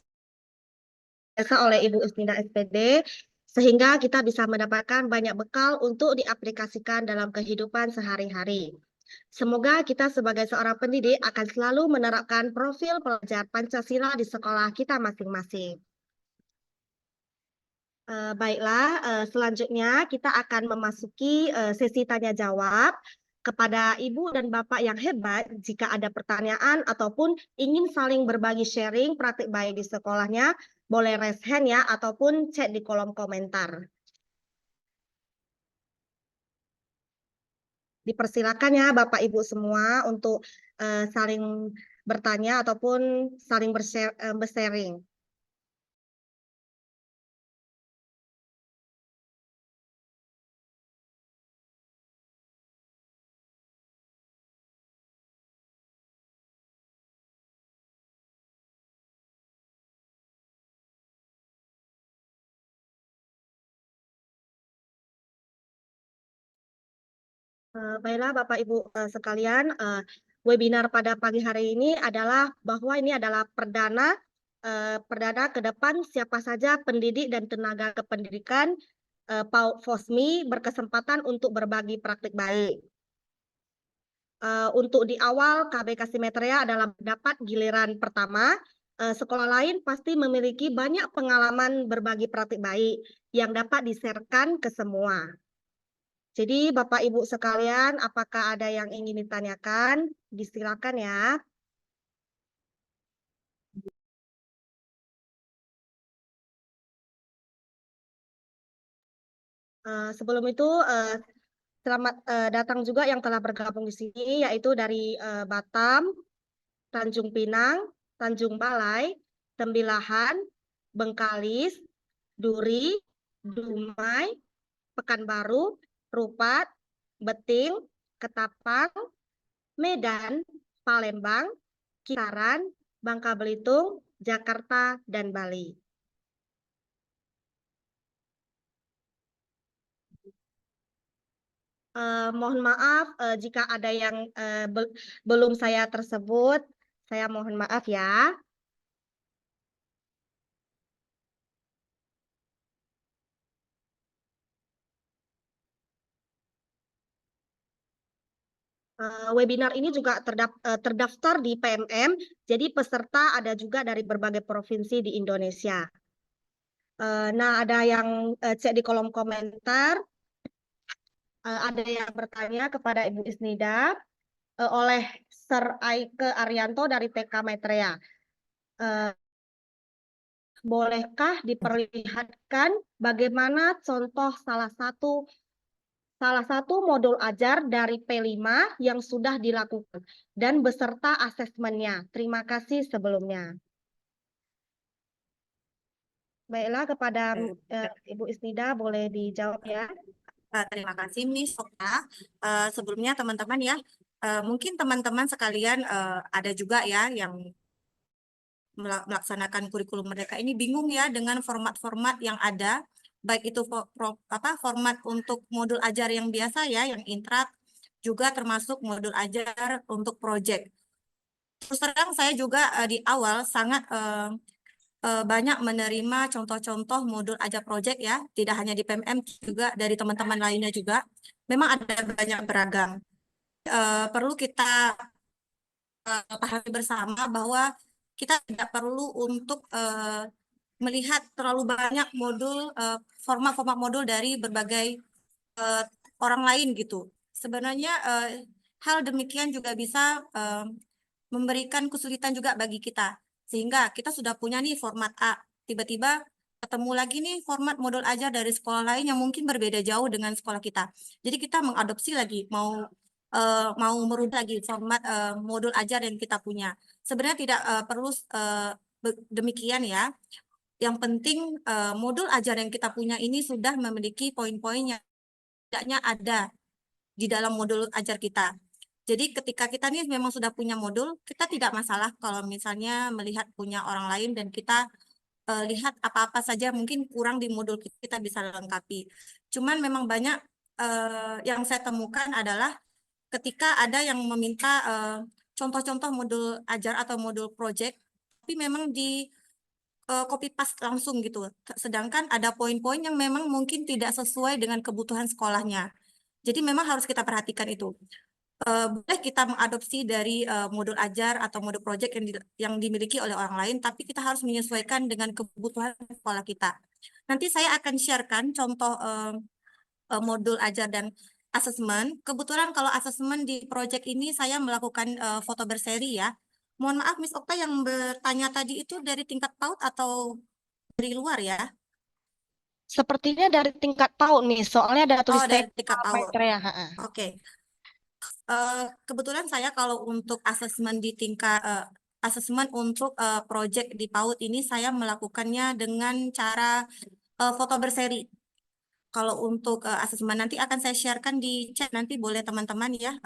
oleh Ibu Usnida SPD, sehingga kita bisa mendapatkan banyak bekal untuk diaplikasikan dalam kehidupan sehari-hari. Semoga kita sebagai seorang pendidik akan selalu menerapkan profil pelajar Pancasila di sekolah kita masing-masing. Baiklah, selanjutnya kita akan memasuki sesi tanya jawab. Kepada Ibu dan Bapak yang hebat, jika ada pertanyaan ataupun ingin saling berbagi sharing praktik baik di sekolahnya, boleh raise hand ya, ataupun chat di kolom komentar. Dipersilakan ya Bapak Ibu semua untuk saling bertanya ataupun saling bersharing. Baiklah Bapak Ibu sekalian, webinar pada pagi hari ini adalah bahwa ini adalah perdana ke depan siapa saja pendidik dan tenaga kependidikan PAUD FOSMI berkesempatan untuk berbagi praktik baik. Untuk di awal KBK Simetria adalah mendapat giliran pertama. Sekolah lain pasti memiliki banyak pengalaman berbagi praktik baik yang dapat di-sharekan ke semua. Jadi Bapak Ibu sekalian, apakah ada yang ingin ditanyakan? Disilakan ya. Sebelum itu, selamat datang juga yang telah bergabung di sini, yaitu dari Batam, Tanjung Pinang, Tanjung Balai, Tembilahan, Bengkalis, Duri, Dumai, Pekanbaru, Rupat, Beting, Ketapang, Medan, Palembang, Kisaran, Bangka Belitung, Jakarta, dan Bali. Mohon maaf jika ada yang belum saya tersebut. Saya mohon maaf ya. Webinar ini juga terdaftar di PMM, jadi peserta ada juga dari berbagai provinsi di Indonesia. Nah, ada yang cek di kolom komentar, ada yang bertanya kepada Ibu Isnida oleh Sir Aike Arianto dari TK Maitreya. Bolehkah diperlihatkan bagaimana contoh salah satu modul ajar dari P5 yang sudah dilakukan dan beserta asesmennya. Terima kasih sebelumnya. Baiklah, kepada Ibu Isnida boleh dijawab ya. Terima kasih Miss Okta. Sebelumnya teman-teman ya, mungkin teman-teman sekalian ada juga ya yang melaksanakan kurikulum mereka ini bingung ya dengan format-format yang ada, baik itu format untuk modul ajar yang biasa ya, yang intrat, juga termasuk modul ajar untuk project. Terus terang saya juga di awal sangat banyak menerima contoh-contoh modul ajar project ya, tidak hanya di PMM, juga dari teman-teman lainnya juga. Memang ada banyak beragam. Perlu kita pahami bersama bahwa kita tidak perlu untuk melihat terlalu banyak modul, format-format modul dari berbagai orang lain gitu. Sebenarnya hal demikian juga bisa memberikan kesulitan juga bagi kita. Sehingga kita sudah punya nih format A, tiba-tiba ketemu lagi nih format modul ajar dari sekolah lain yang mungkin berbeda jauh dengan sekolah kita. Jadi kita mengadopsi lagi, mau merubah lagi format modul ajar yang kita punya. Sebenarnya tidak perlu demikian ya. Yang penting modul ajar yang kita punya ini sudah memiliki poin-poin yang tidaknya ada di dalam modul ajar kita. Jadi ketika kita nih memang sudah punya modul, kita tidak masalah kalau misalnya melihat punya orang lain dan kita lihat apa-apa saja mungkin kurang di modul kita bisa lengkapi. Cuman memang banyak yang saya temukan adalah ketika ada yang meminta contoh-contoh modul ajar atau modul project, tapi memang di copy paste langsung gitu. Sedangkan ada poin-poin yang memang mungkin tidak sesuai dengan kebutuhan sekolahnya. Jadi memang harus kita perhatikan itu. Boleh kita mengadopsi dari modul ajar atau modul project yang dimiliki oleh orang lain, tapi kita harus menyesuaikan dengan kebutuhan sekolah kita. Nanti saya akan sharekan contoh modul ajar dan asesmen. Kebetulan kalau asesmen di project ini saya melakukan foto berseri ya. Mohon maaf Miss Okta, yang bertanya tadi itu dari tingkat PAUD atau dari luar ya? Sepertinya dari tingkat PAUD nih, soalnya ada tulis dari tingkat PAUD. Maitreya. Oke. Kebetulan saya kalau untuk asesmen di tingkat asesmen untuk project di PAUD ini saya melakukannya dengan cara foto berseri. Kalau untuk asesmen nanti akan saya sharekan di chat, nanti boleh teman-teman ya,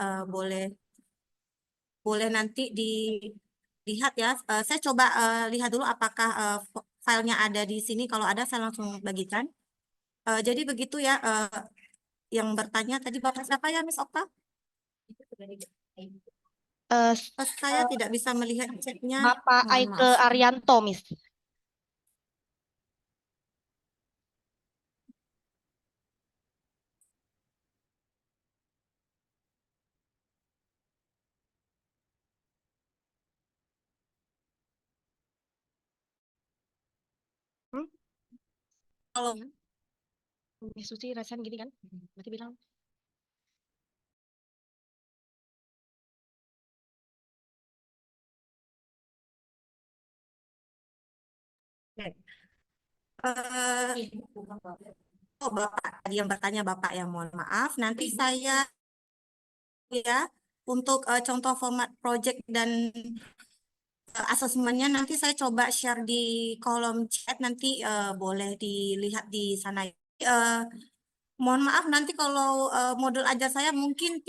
boleh nanti dilihat ya. Saya coba lihat dulu apakah filenya ada di sini. Kalau ada saya langsung bagikan. Jadi begitu ya. Yang bertanya tadi Bapak siapa ya Miss Okta? Saya tidak bisa melihat chatnya. Bapak Mohon Aike maaf. Arianto, Miss. Kalau Miss Susi rasanya gini kan? Nanti bilang. Bapak tadi yang bertanya Bapak yang mohon maaf. Nanti saya ya untuk contoh format project dan asesmennya nanti saya coba share di kolom chat, nanti boleh dilihat di sana. Mohon maaf nanti kalau modul ajar saya mungkin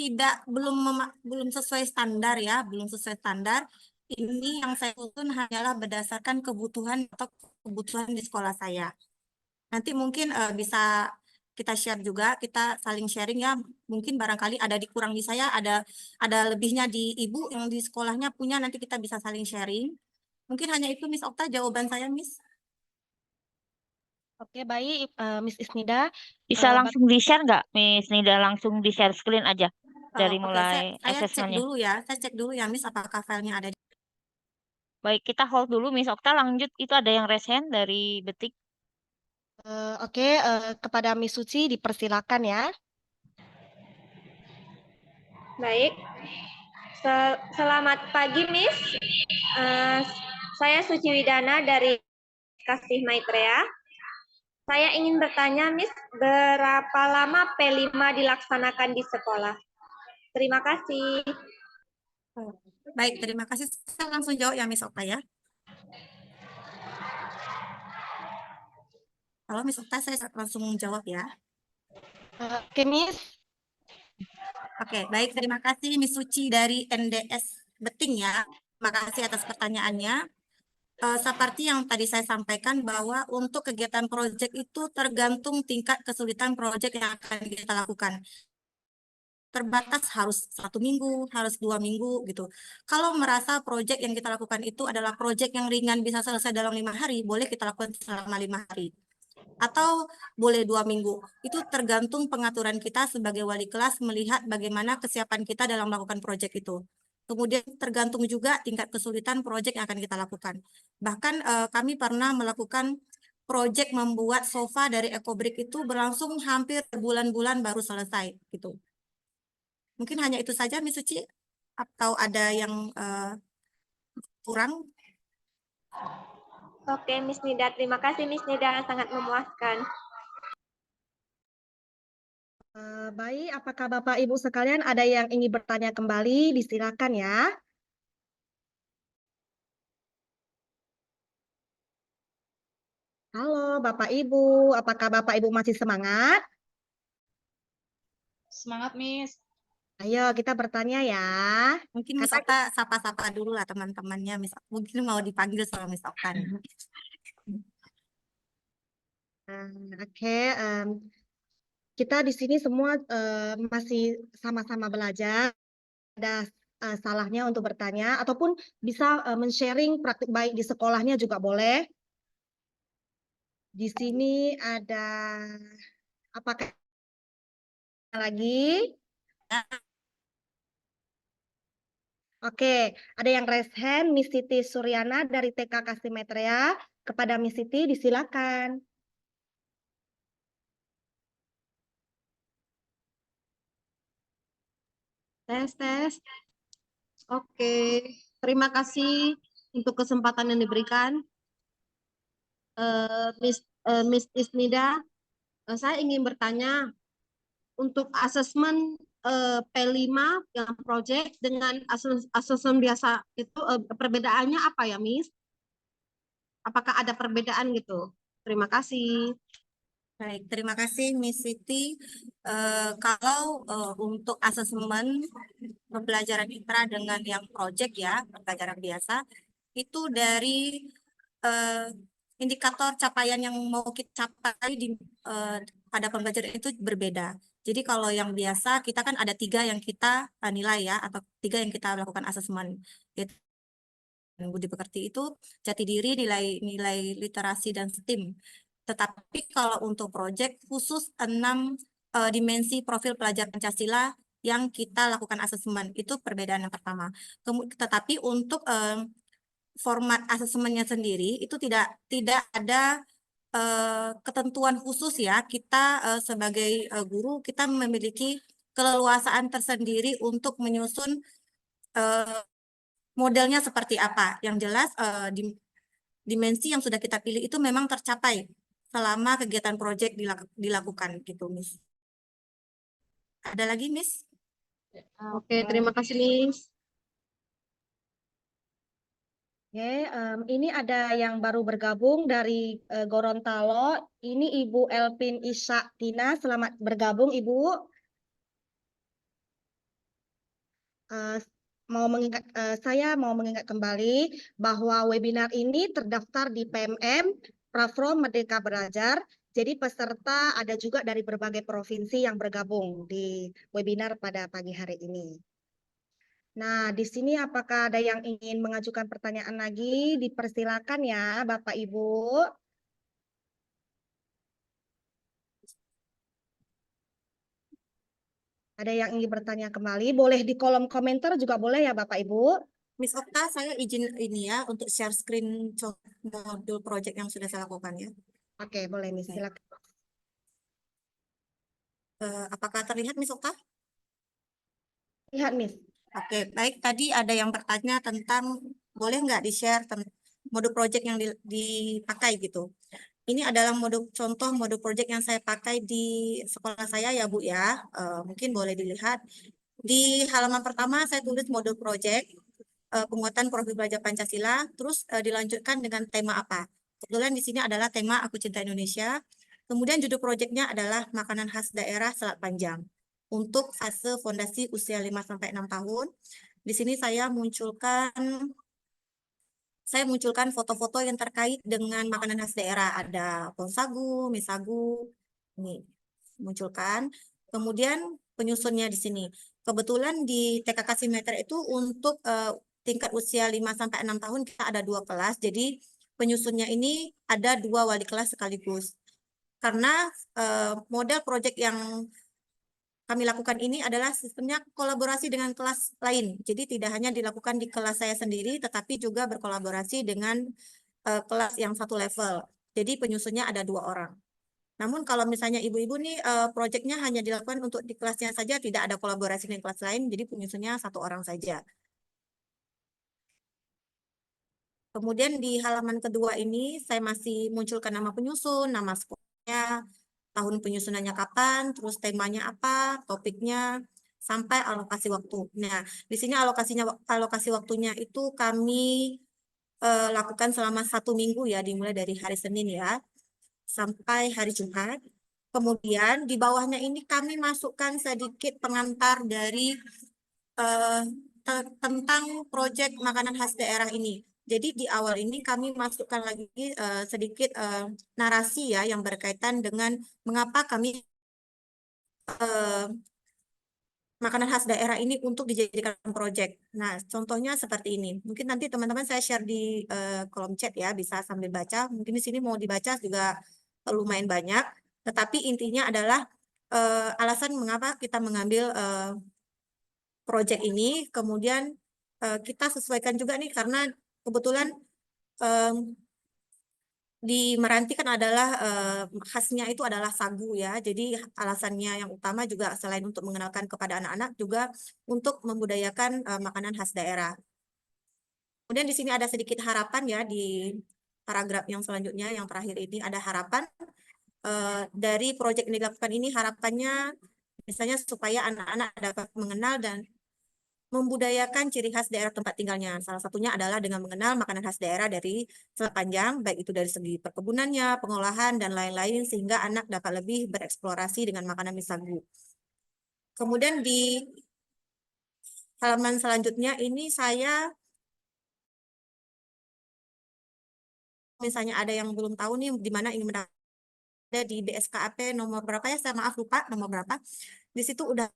belum sesuai standar ya, belum sesuai standar. Ini yang saya susun hanyalah berdasarkan kebutuhan atau kebutuhan di sekolah saya. Nanti mungkin bisa kita share juga, kita saling sharing ya. Mungkin barangkali ada dikurang di saya, ada lebihnya di Ibu yang di sekolahnya punya, nanti kita bisa saling sharing. Mungkin hanya itu Miss Okta jawaban saya, Miss. Oke, baik, Miss Isnida. Bisa Eh, langsung di-share nggak, Miss Nida? Langsung di-share screen aja dari Oke, mulai saya cek asesmennya. dulu ya. Saya cek dulu ya, Miss, apakah filenya ada. Baik, kita hold dulu, Miss Okta. Lanjut, itu ada yang raise hand dari Betik. Oke, kepada Miss Suci dipersilakan ya. Baik, selamat pagi Miss. Saya Suci Widana dari Kasih Maitreya. Saya ingin bertanya Miss, berapa lama P5 dilaksanakan di sekolah? Terima kasih. Baik, terima kasih. Saya langsung jawab ya, Miss Okta ya. Kalau Miss Okta, saya langsung jawab ya. Oke, Miss. Oke, baik. Terima kasih Miss Suci dari NDS Beting ya. Terima kasih atas pertanyaannya. Seperti yang tadi saya sampaikan bahwa untuk kegiatan proyek itu tergantung tingkat kesulitan proyek yang akan kita lakukan. Terbatas harus 1 minggu, harus 2 minggu gitu. Kalau merasa proyek yang kita lakukan itu adalah proyek yang ringan bisa selesai dalam 5 hari, boleh kita lakukan selama 5 hari. Atau boleh 2 minggu. Itu tergantung pengaturan kita sebagai wali kelas melihat bagaimana kesiapan kita dalam melakukan proyek itu. Kemudian tergantung juga tingkat kesulitan proyek yang akan kita lakukan. Bahkan kami pernah melakukan proyek membuat sofa dari EcoBrick itu berlangsung hampir bulan-bulan baru selesai gitu. Mungkin hanya itu saja, Miss Suci, atau ada yang kurang? Oke, Miss Nida. Terima kasih Miss Nida, sangat memuaskan. Baik, apakah Bapak Ibu sekalian ada yang ingin bertanya kembali? Disilakan ya. Halo Bapak Ibu, apakah Bapak Ibu masih semangat? Semangat, Miss. Ayo kita bertanya ya. Mungkin Miss Karena Okta sapa-sapa dulu lah teman-temannya. Mungkin mau dipanggil sama Miss Okta nih. Oke, kita di sini semua masih sama-sama belajar. Ada salahnya untuk bertanya ataupun bisa men-sharing praktik baik di sekolahnya juga boleh. Di sini ada apakah lagi? Oke, ada yang raise hand, Miss Siti Suryana dari TK Kasih Maitreya. Kepada Miss Siti, disilakan. Tes. Oke, terima kasih untuk kesempatan yang diberikan. Miss Isnida, saya ingin bertanya untuk asesmen P5 yang project dengan asesmen biasa itu perbedaannya apa ya, Miss? Apakah ada perbedaan gitu? Terima kasih. Baik, terima kasih Miss Siti. Kalau untuk asesmen pembelajaran mitra dengan yang project ya, pembelajaran biasa, itu dari indikator capaian yang mau kita capai pada pembelajaran itu berbeda. Jadi kalau yang biasa kita kan ada 3 yang kita nilai ya, atau 3 yang kita lakukan asesmen. Yaitu budi pekerti itu, jati diri, nilai literasi dan STEAM. Tetapi kalau untuk proyek khusus 6 dimensi profil pelajar Pancasila yang kita lakukan asesmen, itu perbedaan yang pertama. Tetapi untuk format asesmennya sendiri itu tidak ada ketentuan khusus ya. Kita sebagai guru kita memiliki keleluasaan tersendiri untuk menyusun modelnya seperti apa. Yang jelas dimensi yang sudah kita pilih itu memang tercapai selama kegiatan proyek dilakukan gitu, Miss. Ada lagi, Miss? Oke, terima kasih, Miss. Oke, ini ada yang baru bergabung dari Gorontalo. Ini Ibu Elpin Isya Tina. Selamat bergabung, Ibu. Saya mau mengingat kembali bahwa webinar ini terdaftar di PMM Platform Merdeka Belajar. Jadi peserta ada juga dari berbagai provinsi yang bergabung di webinar pada pagi hari ini. Nah, di sini apakah ada yang ingin mengajukan pertanyaan lagi? Dipersilakan ya, Bapak Ibu. Ada yang ingin bertanya kembali, boleh di kolom komentar juga boleh ya Bapak Ibu. Miss Okta, saya izin ini ya untuk share screen modul project yang sudah saya lakukan ya. Oke, boleh Miss, silakan. Apakah terlihat Miss Okta? Lihat Miss. Oke, baik. Tadi ada yang bertanya tentang boleh nggak di-share modul project yang dipakai gitu. Ini adalah contoh modul project yang saya pakai di sekolah saya ya Bu ya. Mungkin boleh dilihat. Di halaman pertama saya tulis modul project penguatan profil belajar Pancasila, terus dilanjutkan dengan tema apa. Kebetulan di sini adalah tema Aku Cinta Indonesia. Kemudian judul projectnya adalah Makanan Khas Daerah Selat Panjang untuk fase fondasi usia 5-6 tahun. Di sini saya munculkan foto-foto yang terkait dengan makanan khas daerah. Ada pohon sagu, mie sagu, ini munculkan. Kemudian penyusunnya di sini. Kebetulan di TKK Simeter itu untuk tingkat usia 5-6 tahun kita ada 2 kelas. Jadi penyusunnya ini ada 2 wali kelas sekaligus. Karena model proyek yang kami lakukan ini adalah sistemnya kolaborasi dengan kelas lain. Jadi tidak hanya dilakukan di kelas saya sendiri, tetapi juga berkolaborasi dengan kelas yang satu level. Jadi penyusunnya ada 2 orang. Namun kalau misalnya ibu-ibu nih proyeknya hanya dilakukan untuk di kelasnya saja, tidak ada kolaborasi dengan kelas lain, jadi penyusunnya 1 orang saja. Kemudian di halaman kedua ini saya masih munculkan nama penyusun, nama sekolahnya, tahun penyusunannya kapan, terus temanya apa, topiknya, sampai alokasi waktu. Nah, di sini alokasi waktunya itu kami lakukan selama 1 minggu ya, dimulai dari hari Senin ya, sampai hari Jumat. Kemudian di bawahnya ini kami masukkan sedikit pengantar dari tentang proyek makanan khas daerah ini. Jadi di awal ini kami masukkan lagi sedikit narasi ya yang berkaitan dengan mengapa kami makanan khas daerah ini untuk dijadikan proyek. Nah, contohnya seperti ini. Mungkin nanti teman-teman saya share di kolom chat ya, bisa sambil baca. Mungkin di sini mau dibaca juga lumayan banyak. Tetapi intinya adalah alasan mengapa kita mengambil proyek ini. Kemudian kita sesuaikan juga nih karena kebetulan di Meranti kan adalah khasnya itu adalah sagu ya. Jadi alasannya yang utama juga selain untuk mengenalkan kepada anak-anak juga untuk membudayakan makanan khas daerah. Kemudian di sini ada sedikit harapan ya di paragraf yang selanjutnya yang terakhir ini ada harapan dari proyek yang dilakukan ini harapannya misalnya supaya anak-anak dapat mengenal dan membudayakan ciri khas daerah tempat tinggalnya. Salah satunya adalah dengan mengenal makanan khas daerah dari Selat Panjang, baik itu dari segi perkebunannya, pengolahan, dan lain-lain, sehingga anak dapat lebih bereksplorasi dengan makanan mie sagu. Kemudian di halaman selanjutnya ini saya, misalnya ada yang belum tahu nih, di mana ingin mendaftar di BSKAP nomor berapa ya, saya maaf lupa nomor berapa. Di situ udah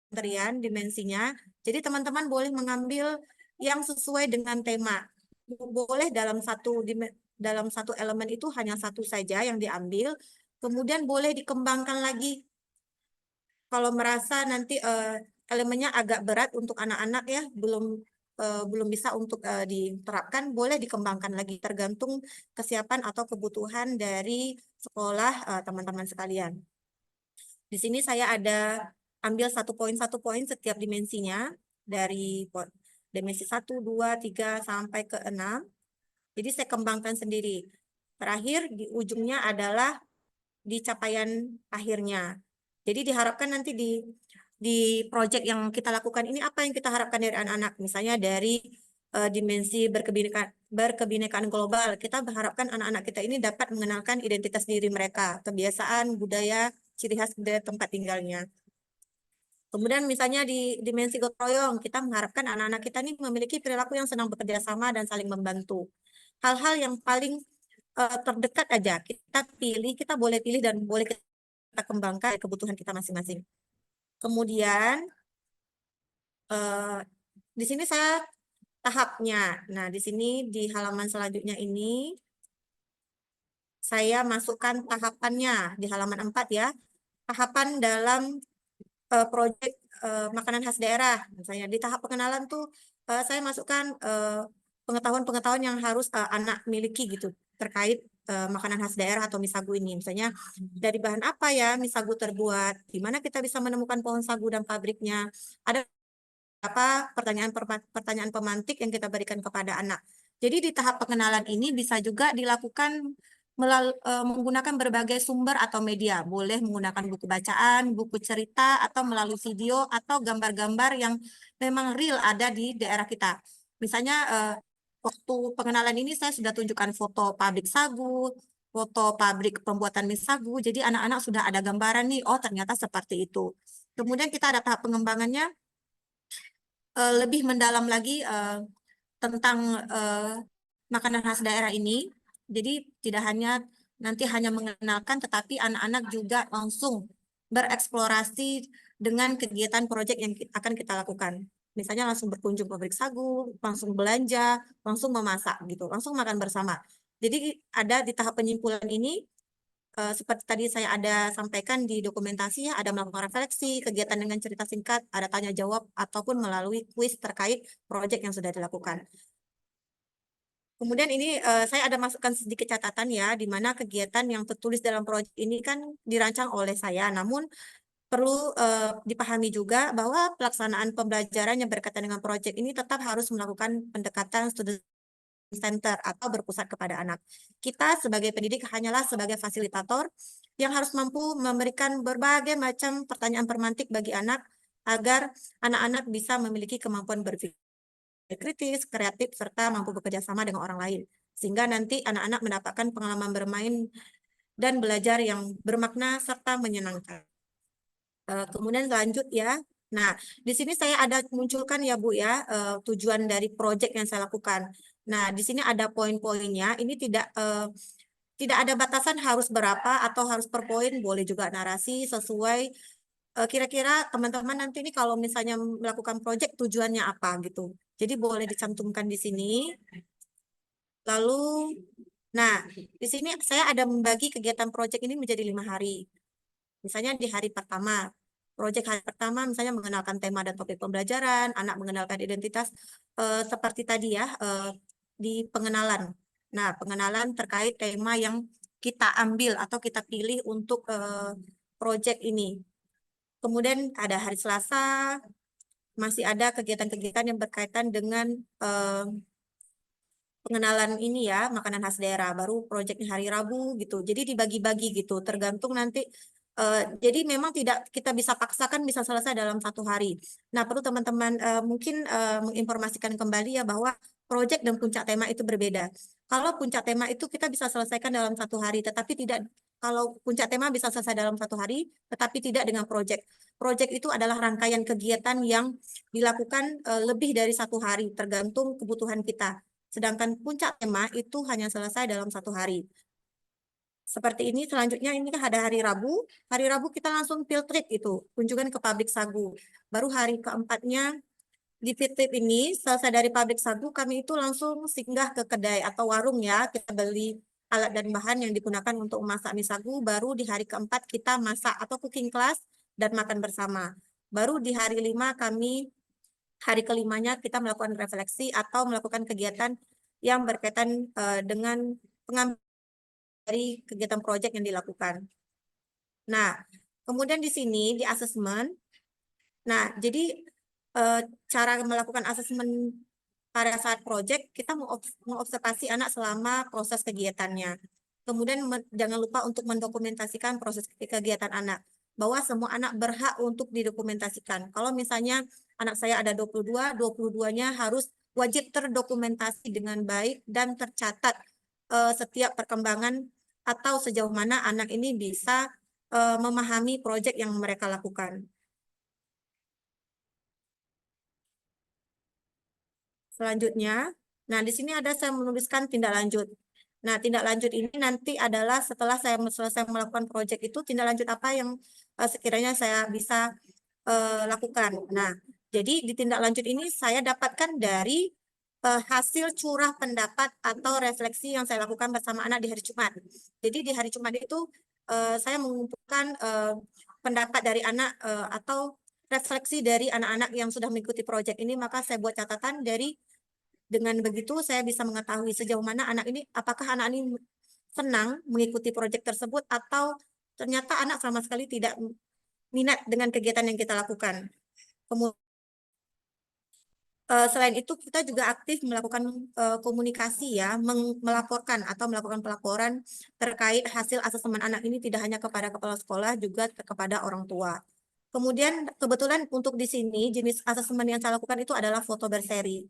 kementerian dimensinya. Jadi teman-teman boleh mengambil yang sesuai dengan tema. Boleh dalam satu elemen itu hanya satu saja yang diambil. Kemudian boleh dikembangkan lagi. Kalau merasa nanti elemennya agak berat untuk anak-anak ya, belum bisa untuk diterapkan, boleh dikembangkan lagi tergantung kesiapan atau kebutuhan dari sekolah teman-teman sekalian. Di sini saya ada ambil satu poin setiap dimensinya dari dimensi 1, 2, 3 sampai ke 6. Jadi saya kembangkan sendiri. Terakhir di ujungnya adalah di capaian akhirnya. Jadi diharapkan nanti di proyek yang kita lakukan ini apa yang kita harapkan dari anak-anak. Misalnya dari dimensi berkebinekaan global. Kita berharapkan anak-anak kita ini dapat mengenalkan identitas diri mereka, kebiasaan, budaya, ciri khas budaya tempat tinggalnya. Kemudian misalnya di dimensi gotong royong, kita mengharapkan anak-anak kita ini memiliki perilaku yang senang bekerja sama dan saling membantu. Hal-hal yang paling terdekat aja. Kita boleh pilih dan boleh kita kembangkan kebutuhan kita masing-masing. Kemudian di sini saya tahapnya. Nah, di sini di halaman selanjutnya ini saya masukkan tahapannya di halaman 4 ya. Tahapan dalam proyek makanan khas daerah. Misalnya di tahap pengenalan tuh saya masukkan pengetahuan-pengetahuan yang harus anak miliki gitu terkait makanan khas daerah atau mie sagu ini. Misalnya dari bahan apa ya mie sagu terbuat, di mana kita bisa menemukan pohon sagu dan pabriknya. Ada apa pertanyaan pemantik yang kita berikan kepada anak. Jadi di tahap pengenalan ini bisa juga dilakukan menggunakan berbagai sumber atau media. Boleh menggunakan buku bacaan, buku cerita, atau melalui video atau gambar-gambar yang memang real ada di daerah kita. Misalnya waktu pengenalan ini saya sudah tunjukkan foto pabrik sagu, foto pabrik pembuatan mie sagu. Jadi anak-anak sudah ada gambaran nih, oh ternyata seperti itu. Kemudian kita ada tahap pengembangannya, lebih mendalam lagi tentang makanan khas daerah ini. Jadi tidak nanti hanya mengenalkan, tetapi anak-anak juga langsung bereksplorasi dengan kegiatan proyek yang akan kita lakukan. Misalnya langsung berkunjung pabrik sagu, langsung belanja, langsung memasak gitu, langsung makan bersama. Jadi ada di tahap penyimpulan ini, seperti tadi saya ada sampaikan di dokumentasi, ada melakukan refleksi, kegiatan dengan cerita singkat, ada tanya jawab, ataupun melalui kuis terkait proyek yang sudah dilakukan. Kemudian ini saya ada masukkan sedikit catatan ya, di mana kegiatan yang tertulis dalam proyek ini kan dirancang oleh saya, namun perlu dipahami juga bahwa pelaksanaan pembelajaran yang berkaitan dengan proyek ini tetap harus melakukan pendekatan student center atau berpusat kepada anak. Kita sebagai pendidik hanyalah sebagai fasilitator yang harus mampu memberikan berbagai macam pertanyaan pemantik bagi anak agar anak-anak bisa memiliki kemampuan berpikir kritis, kreatif, serta mampu bekerja sama dengan orang lain. Sehingga nanti anak-anak mendapatkan pengalaman bermain dan belajar yang bermakna serta menyenangkan. Kemudian lanjut ya. Nah, di sini saya ada munculkan ya Bu ya, tujuan dari proyek yang saya lakukan. Nah, di sini ada poin-poinnya. Ini tidak ada batasan harus berapa atau harus per poin, boleh juga narasi sesuai kira-kira teman-teman nanti ini kalau misalnya melakukan proyek tujuannya apa gitu. Jadi boleh dicantumkan di sini. Lalu, nah di sini saya ada membagi kegiatan proyek ini menjadi 5 hari. Misalnya di hari pertama, proyek hari pertama misalnya mengenalkan tema dan topik pembelajaran, anak mengenalkan identitas seperti tadi ya di pengenalan. Nah, pengenalan terkait tema yang kita ambil atau kita pilih untuk proyek ini. Kemudian ada hari Selasa, masih ada kegiatan-kegiatan yang berkaitan dengan pengenalan ini ya, makanan khas daerah. Baru proyeknya hari Rabu gitu. Jadi dibagi-bagi gitu, tergantung nanti. Jadi memang tidak kita bisa paksakan bisa selesai dalam 1 hari. Nah, perlu teman-teman mungkin menginformasikan kembali ya bahwa proyek dan puncak tema itu berbeda. Kalau puncak tema itu kita bisa selesaikan dalam 1 hari, tetapi tidak. Kalau puncak tema bisa selesai dalam 1 hari, tetapi tidak dengan proyek. Proyek itu adalah rangkaian kegiatan yang dilakukan lebih dari 1 hari, tergantung kebutuhan kita. Sedangkan puncak tema itu hanya selesai dalam 1 hari. Seperti ini, selanjutnya ini kan ada hari Rabu. Hari Rabu kita langsung field trip itu, kunjungan ke pabrik sagu. Baru hari keempatnya di field trip ini, selesai dari pabrik sagu, kami itu langsung singgah ke kedai atau warung ya. Kita beli alat dan bahan yang digunakan untuk memasak mie sagu. Baru di hari keempat kita masak atau cooking class dan makan bersama. Baru di hari 5 hari kelimanya kita melakukan refleksi atau melakukan kegiatan yang berkaitan dengan pengambilan dari kegiatan proyek yang dilakukan. Nah, kemudian di sini di asesmen. Nah, jadi cara melakukan asesmen pada saat proyek kita mengobservasi anak selama proses kegiatannya. Kemudian jangan lupa untuk mendokumentasikan proses kegiatan anak. Bahwa semua anak berhak untuk didokumentasikan. Kalau misalnya anak saya ada 22, 22-nya harus wajib terdokumentasi dengan baik dan tercatat setiap perkembangan atau sejauh mana anak ini bisa memahami proyek yang mereka lakukan. Selanjutnya, nah di sini ada saya menuliskan tindak lanjut. Nah, tindak lanjut ini nanti adalah setelah saya selesai melakukan proyek itu, tindak lanjut apa yang sekiranya saya bisa lakukan. Nah, jadi di tindak lanjut ini saya dapatkan dari hasil curah pendapat atau refleksi yang saya lakukan bersama anak di hari Jumat. Jadi di hari Jumat itu saya mengumpulkan pendapat dari anak atau refleksi dari anak-anak yang sudah mengikuti proyek ini, maka saya buat catatan dengan begitu saya bisa mengetahui sejauh mana anak ini, apakah anak ini senang mengikuti proyek tersebut atau ternyata anak sama sekali tidak minat dengan kegiatan yang kita lakukan. Kemudian selain itu kita juga aktif melakukan komunikasi ya, melaporkan atau melakukan pelaporan terkait hasil asesmen anak ini tidak hanya kepada kepala sekolah, juga kepada orang tua. Kemudian kebetulan untuk di sini jenis asesmen yang saya lakukan itu adalah foto berseri.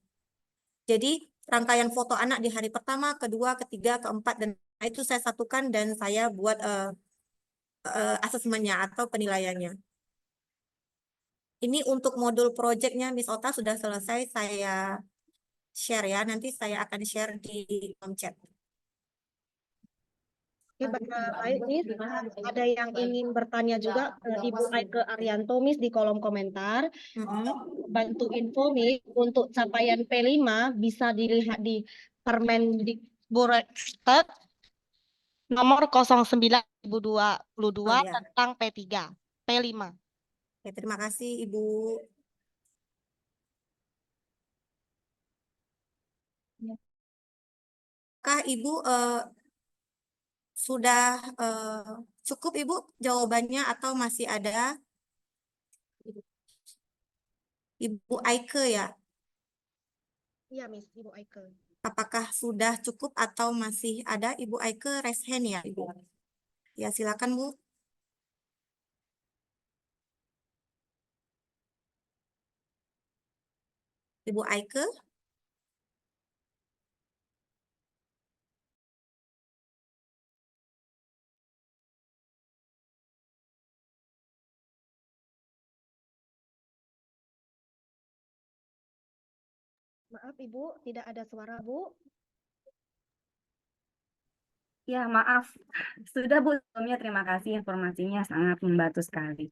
Jadi rangkaian foto anak di hari pertama, kedua, ketiga, keempat, dan itu saya satukan dan saya buat asesmennya atau penilaiannya. Ini untuk modul proyeknya Miss Ota sudah selesai saya share ya. Nanti saya akan share di kolom chat. Oke, baik Miss. Ada yang ingin bertanya juga Ibu Aike Arianto Miss di kolom komentar. Bantu info Miss untuk capaian P5 bisa dilihat di Permendikbudristek nomor 09/2022 ya. tentang P3, P5. Oke, terima kasih Ibu. Apakah Ibu sudah cukup Ibu jawabannya atau masih ada? Ibu Aike ya? Iya Miss, Ibu Aike. Apakah sudah cukup atau masih ada? Ibu Aike raise hand ya Ibu? Ya silakan Bu. Ibu Aike? Maaf Ibu, tidak ada suara Bu. Ya, maaf. Sudah Bu, sebelumnya terima kasih informasinya sangat membantu sekali.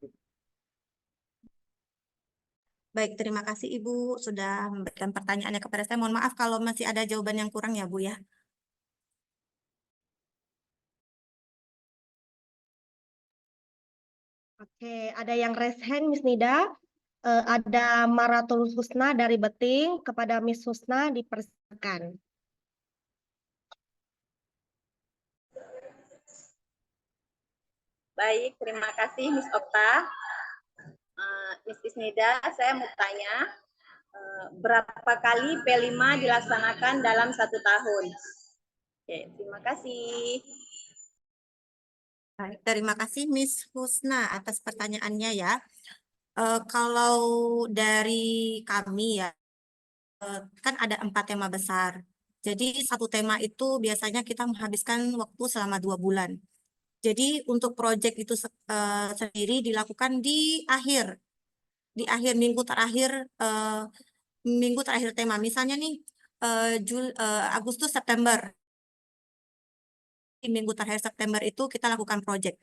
Baik, terima kasih Ibu sudah memberikan pertanyaannya kepada saya. Mohon maaf kalau masih ada jawaban yang kurang ya Bu ya. Oke, ada yang raise hand Miss Nida. Ada Maratul Husna dari Beting. Kepada Miss Husna dipersilakan. Baik, terima kasih Miss Okta. Miss Isnida, saya mau tanya, berapa kali P5 dilaksanakan dalam 1 tahun? Oke, terima kasih. Baik, terima kasih Miss Husna atas pertanyaannya ya. Kalau dari kami ya, kan ada 4 tema besar. Jadi satu tema itu biasanya kita menghabiskan waktu selama 2 bulan. Jadi untuk proyek itu sendiri dilakukan di akhir minggu terakhir tema. Misalnya nih Agustus September. Di minggu terakhir September itu kita lakukan proyek.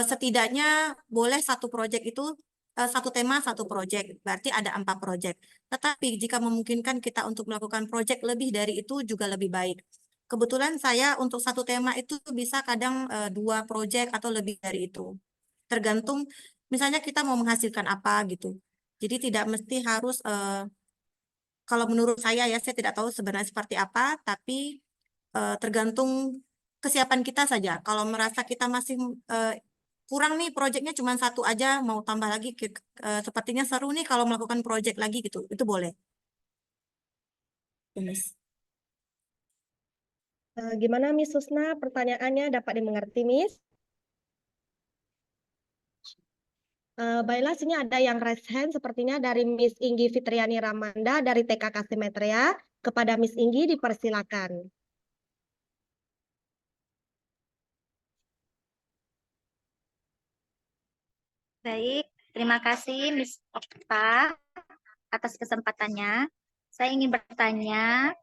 Setidaknya boleh satu proyek itu satu tema satu proyek, berarti ada 4 proyek. Tetapi jika memungkinkan kita untuk melakukan proyek lebih dari itu juga lebih baik. Kebetulan saya untuk satu tema itu bisa kadang 2 proyek atau lebih dari itu. Tergantung misalnya kita mau menghasilkan apa gitu. Jadi tidak mesti harus kalau menurut saya ya, saya tidak tahu sebenarnya seperti apa, tapi tergantung kesiapan kita saja. Kalau merasa kita masih kurang nih proyeknya cuma 1 aja, mau tambah lagi, sepertinya seru nih kalau melakukan proyek lagi gitu, itu boleh. Miss. Gimana Miss Husna? Pertanyaannya dapat dimengerti Miss? Baiklah, sini ada yang raise hand sepertinya dari Miss Inggi Fitriani Ramanda dari TKK Simetria. Kepada Miss Inggi dipersilakan. Baik, terima kasih Miss Okta atas kesempatannya. Saya ingin bertanya,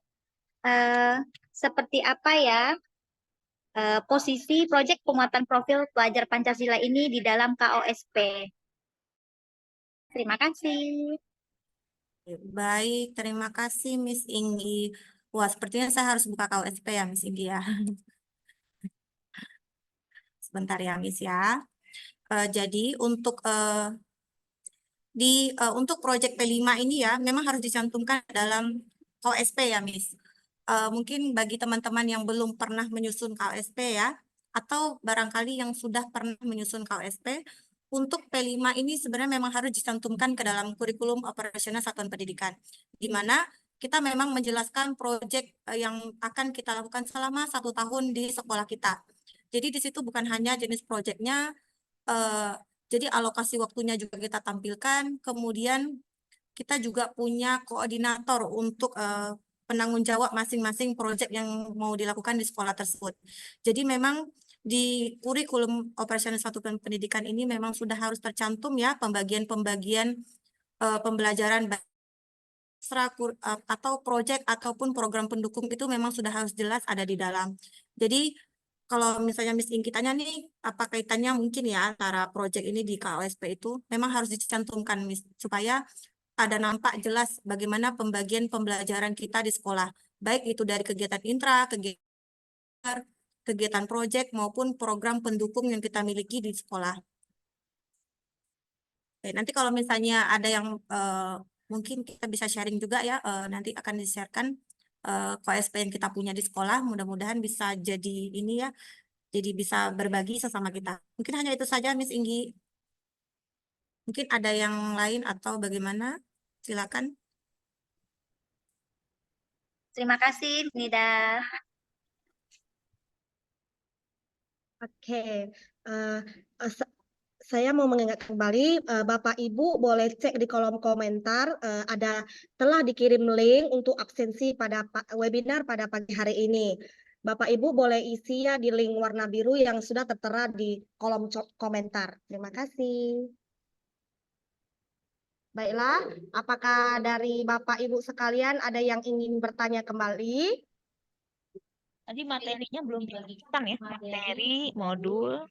seperti apa ya posisi proyek penguatan profil pelajar Pancasila ini di dalam KOSP. Terima kasih. Baik, terima kasih Miss Inggi. Wah, sepertinya saya harus buka KOSP ya Miss Inggi ya. Sebentar ya Miss ya. Jadi untuk proyek P5 ini ya memang harus dicantumkan dalam KOSP ya Miss. Mungkin bagi teman-teman yang belum pernah menyusun KOSP ya, atau barangkali yang sudah pernah menyusun KOSP, untuk P5 ini sebenarnya memang harus dicantumkan ke dalam kurikulum operasional satuan pendidikan, di mana kita memang menjelaskan proyek yang akan kita lakukan selama 1 tahun di sekolah kita. Jadi di situ bukan hanya jenis proyeknya, jadi alokasi waktunya juga kita tampilkan, kemudian kita juga punya koordinator untuk penanggung jawab masing-masing proyek yang mau dilakukan di sekolah tersebut. Jadi memang di kurikulum operasional satuan pendidikan ini memang sudah harus tercantum ya pembagian-pembagian pembelajaran atau proyek ataupun program pendukung itu memang sudah harus jelas ada di dalam. Jadi kalau misalnya Miss Ingki tanya nih, apa kaitannya mungkin ya antara proyek ini di KOSP itu, memang harus dicantumkan Miss, supaya ada nampak jelas bagaimana pembagian pembelajaran kita di sekolah, baik itu dari kegiatan intra, kegiatan proyek, maupun program pendukung yang kita miliki di sekolah. Oke, nanti kalau misalnya ada yang mungkin kita bisa sharing juga ya, nanti akan di-sharekan KOSP yang kita punya di sekolah, mudah-mudahan bisa jadi ini ya, jadi bisa berbagi sesama kita. Mungkin hanya itu saja Miss Inggi. Mungkin ada yang lain atau bagaimana? Silakan. Terima kasih, Nida. Oke, saya mau mengingatkan kembali, Bapak Ibu boleh cek di kolom komentar, telah dikirim link untuk absensi pada webinar pada pagi hari ini. Bapak Ibu boleh isi ya di link warna biru yang sudah tertera di kolom komentar. Terima kasih. Baiklah, apakah dari Bapak Ibu sekalian ada yang ingin bertanya kembali? Tadi materinya belum dibagikan ya, materi, modul.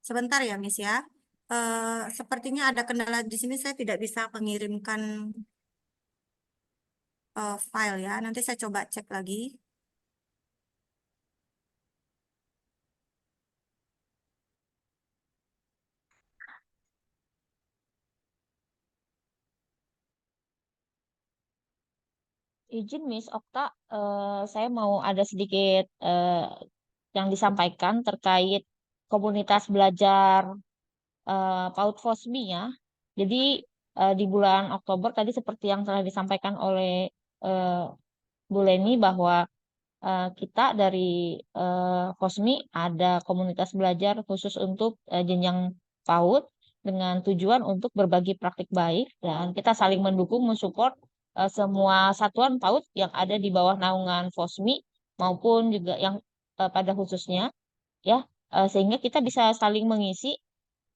Sebentar ya, Miss ya. Sepertinya ada kendala di sini, saya tidak bisa mengirimkan file ya. Nanti saya coba cek lagi. Izin Miss Okta, saya mau ada sedikit yang disampaikan terkait komunitas belajar PAUD FOSMI ya. Jadi di bulan Oktober tadi seperti yang telah disampaikan oleh Bu Leni bahwa kita dari FOSMI ada komunitas belajar khusus untuk jenjang PAUD dengan tujuan untuk berbagi praktik baik dan kita saling mendukung, mensupport semua satuan PAUD yang ada di bawah naungan FOSMI maupun juga yang pada khususnya ya, sehingga kita bisa saling mengisi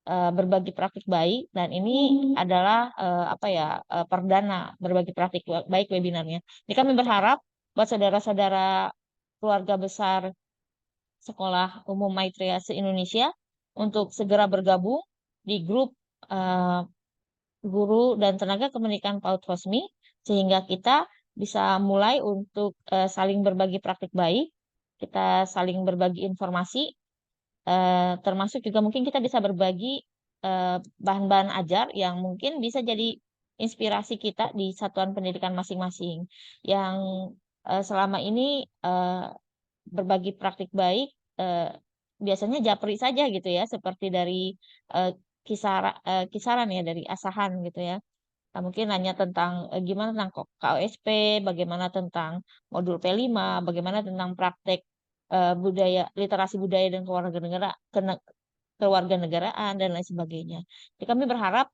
berbagi praktik baik dan ini adalah perdana berbagi praktik baik webinarnya. Jadi kami berharap buat saudara-saudara keluarga besar Sekolah Umum Maitreya se-Indonesia untuk segera bergabung di grup guru dan tenaga kependidikan PAUD FOSMI sehingga kita bisa mulai untuk saling berbagi praktik baik, kita saling berbagi informasi, termasuk juga mungkin kita bisa berbagi bahan-bahan ajar yang mungkin bisa jadi inspirasi kita di satuan pendidikan masing-masing yang selama ini berbagi praktik baik biasanya japri saja gitu ya, seperti dari kisaran ya, dari asahan gitu ya. Nah, mungkin hanya tentang gimana tentang KOSP, bagaimana tentang modul P5, bagaimana tentang praktek literasi budaya dan kewarganegaraan dan lain sebagainya. Jadi kami berharap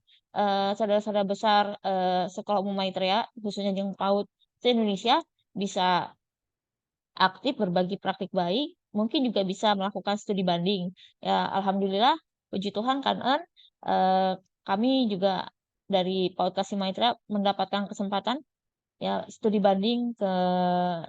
saudara-saudara besar Sekolah Umum Maitreya khususnya yang PAUD se-Indonesia bisa aktif berbagi praktik baik, mungkin juga bisa melakukan studi banding. Ya, alhamdulillah, puji Tuhan karena kami juga dari PAUD Kasih Maitreya mendapatkan kesempatan ya studi banding ke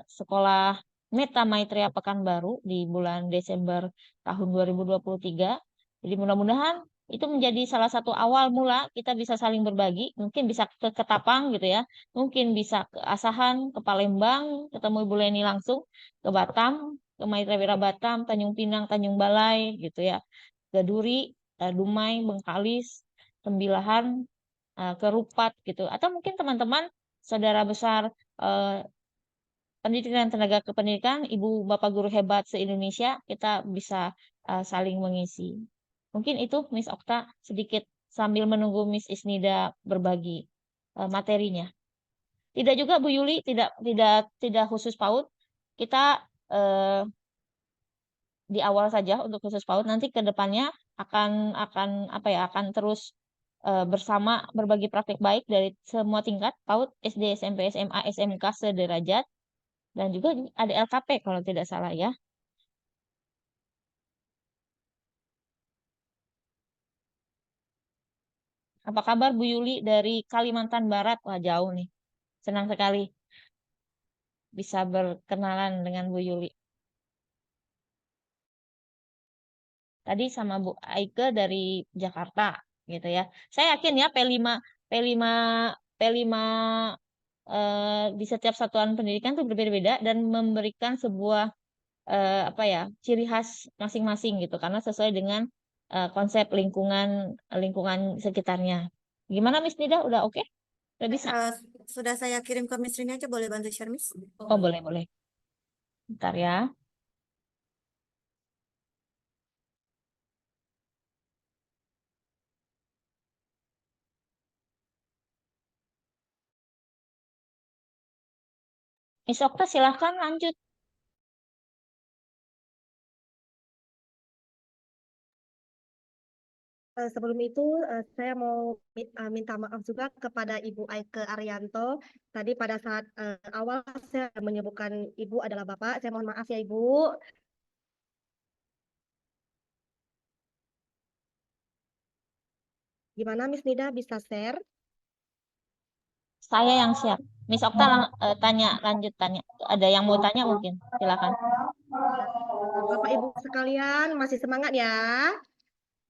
sekolah Meta Maitreya Pekanbaru di bulan Desember tahun 2023. Jadi mudah-mudahan itu menjadi salah satu awal mula kita bisa saling berbagi, mungkin bisa ke Ketapang gitu ya, mungkin bisa ke Asahan, ke Palembang, ketemu Ibu Leni langsung, ke Batam, ke Maitreya Wira Batam, Tanjung Pinang, Tanjung Balai gitu ya, ke Duri, Dumai, Bengkalis, Tembilahan, ke Rupat gitu, atau mungkin teman-teman saudara besar pendidikan dan tenaga kependidikan, ibu bapak guru hebat se-Indonesia, kita bisa saling mengisi. Mungkin itu Miss Okta sedikit sambil menunggu Miss Isnida berbagi materinya. Tidak juga Bu Yuli, tidak khusus PAUD. Kita di awal saja untuk khusus PAUD, nanti ke depannya akan terus bersama berbagi praktik baik dari semua tingkat PAUD, SD, SMP, SMA, SMK sederajat. Dan juga ada LKP kalau tidak salah ya. Apa kabar Bu Yuli dari Kalimantan Barat? Wah jauh nih. Senang sekali bisa berkenalan dengan Bu Yuli. Tadi sama Bu Aike dari Jakarta gitu ya. Saya yakin ya P5 di setiap satuan pendidikan itu berbeda-beda dan memberikan sebuah ciri khas masing-masing gitu karena sesuai dengan konsep lingkungan sekitarnya. Gimana Miss Nida? Udah oke? Udah bisa? Sudah saya kirim ke Miss Rini aja, boleh bantu share Miss? Oh boleh. Bentar ya. Miss Okta silahkan lanjut. Sebelum itu, saya mau minta maaf juga kepada Ibu Aike Arianto. Tadi pada saat awal saya menyebutkan Ibu adalah Bapak. Saya mohon maaf ya Ibu. Gimana Miss Nida bisa share? Saya yang share. Miss Okta lanjut tanya. Ada yang mau tanya mungkin? Silakan. Bapak Ibu sekalian masih semangat ya?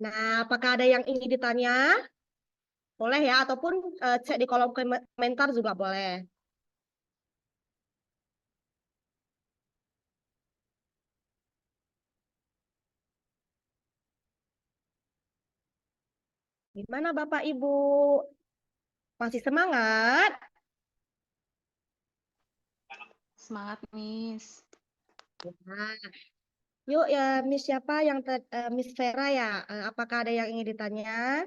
Nah, apakah ada yang ingin ditanya? Boleh ya, ataupun cek di kolom komentar juga boleh. Gimana Bapak Ibu? Masih semangat? Semangat, Miss. Nah, yuk ya Miss siapa yang Miss Vera ya? Apakah ada yang ingin ditanya?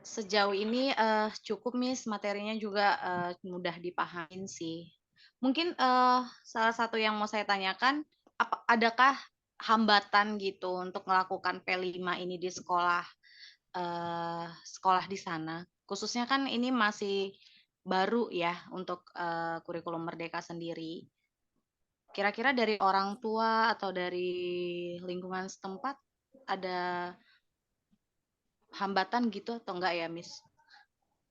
Sejauh ini cukup, Miss. Materinya juga mudah dipahamin sih. Mungkin salah satu yang mau saya tanyakan, adakah hambatan gitu untuk melakukan P5 ini di sekolah di sana? Khususnya kan ini masih baru ya untuk kurikulum Merdeka sendiri. Kira-kira dari orang tua atau dari lingkungan setempat ada hambatan gitu atau enggak ya, Miss?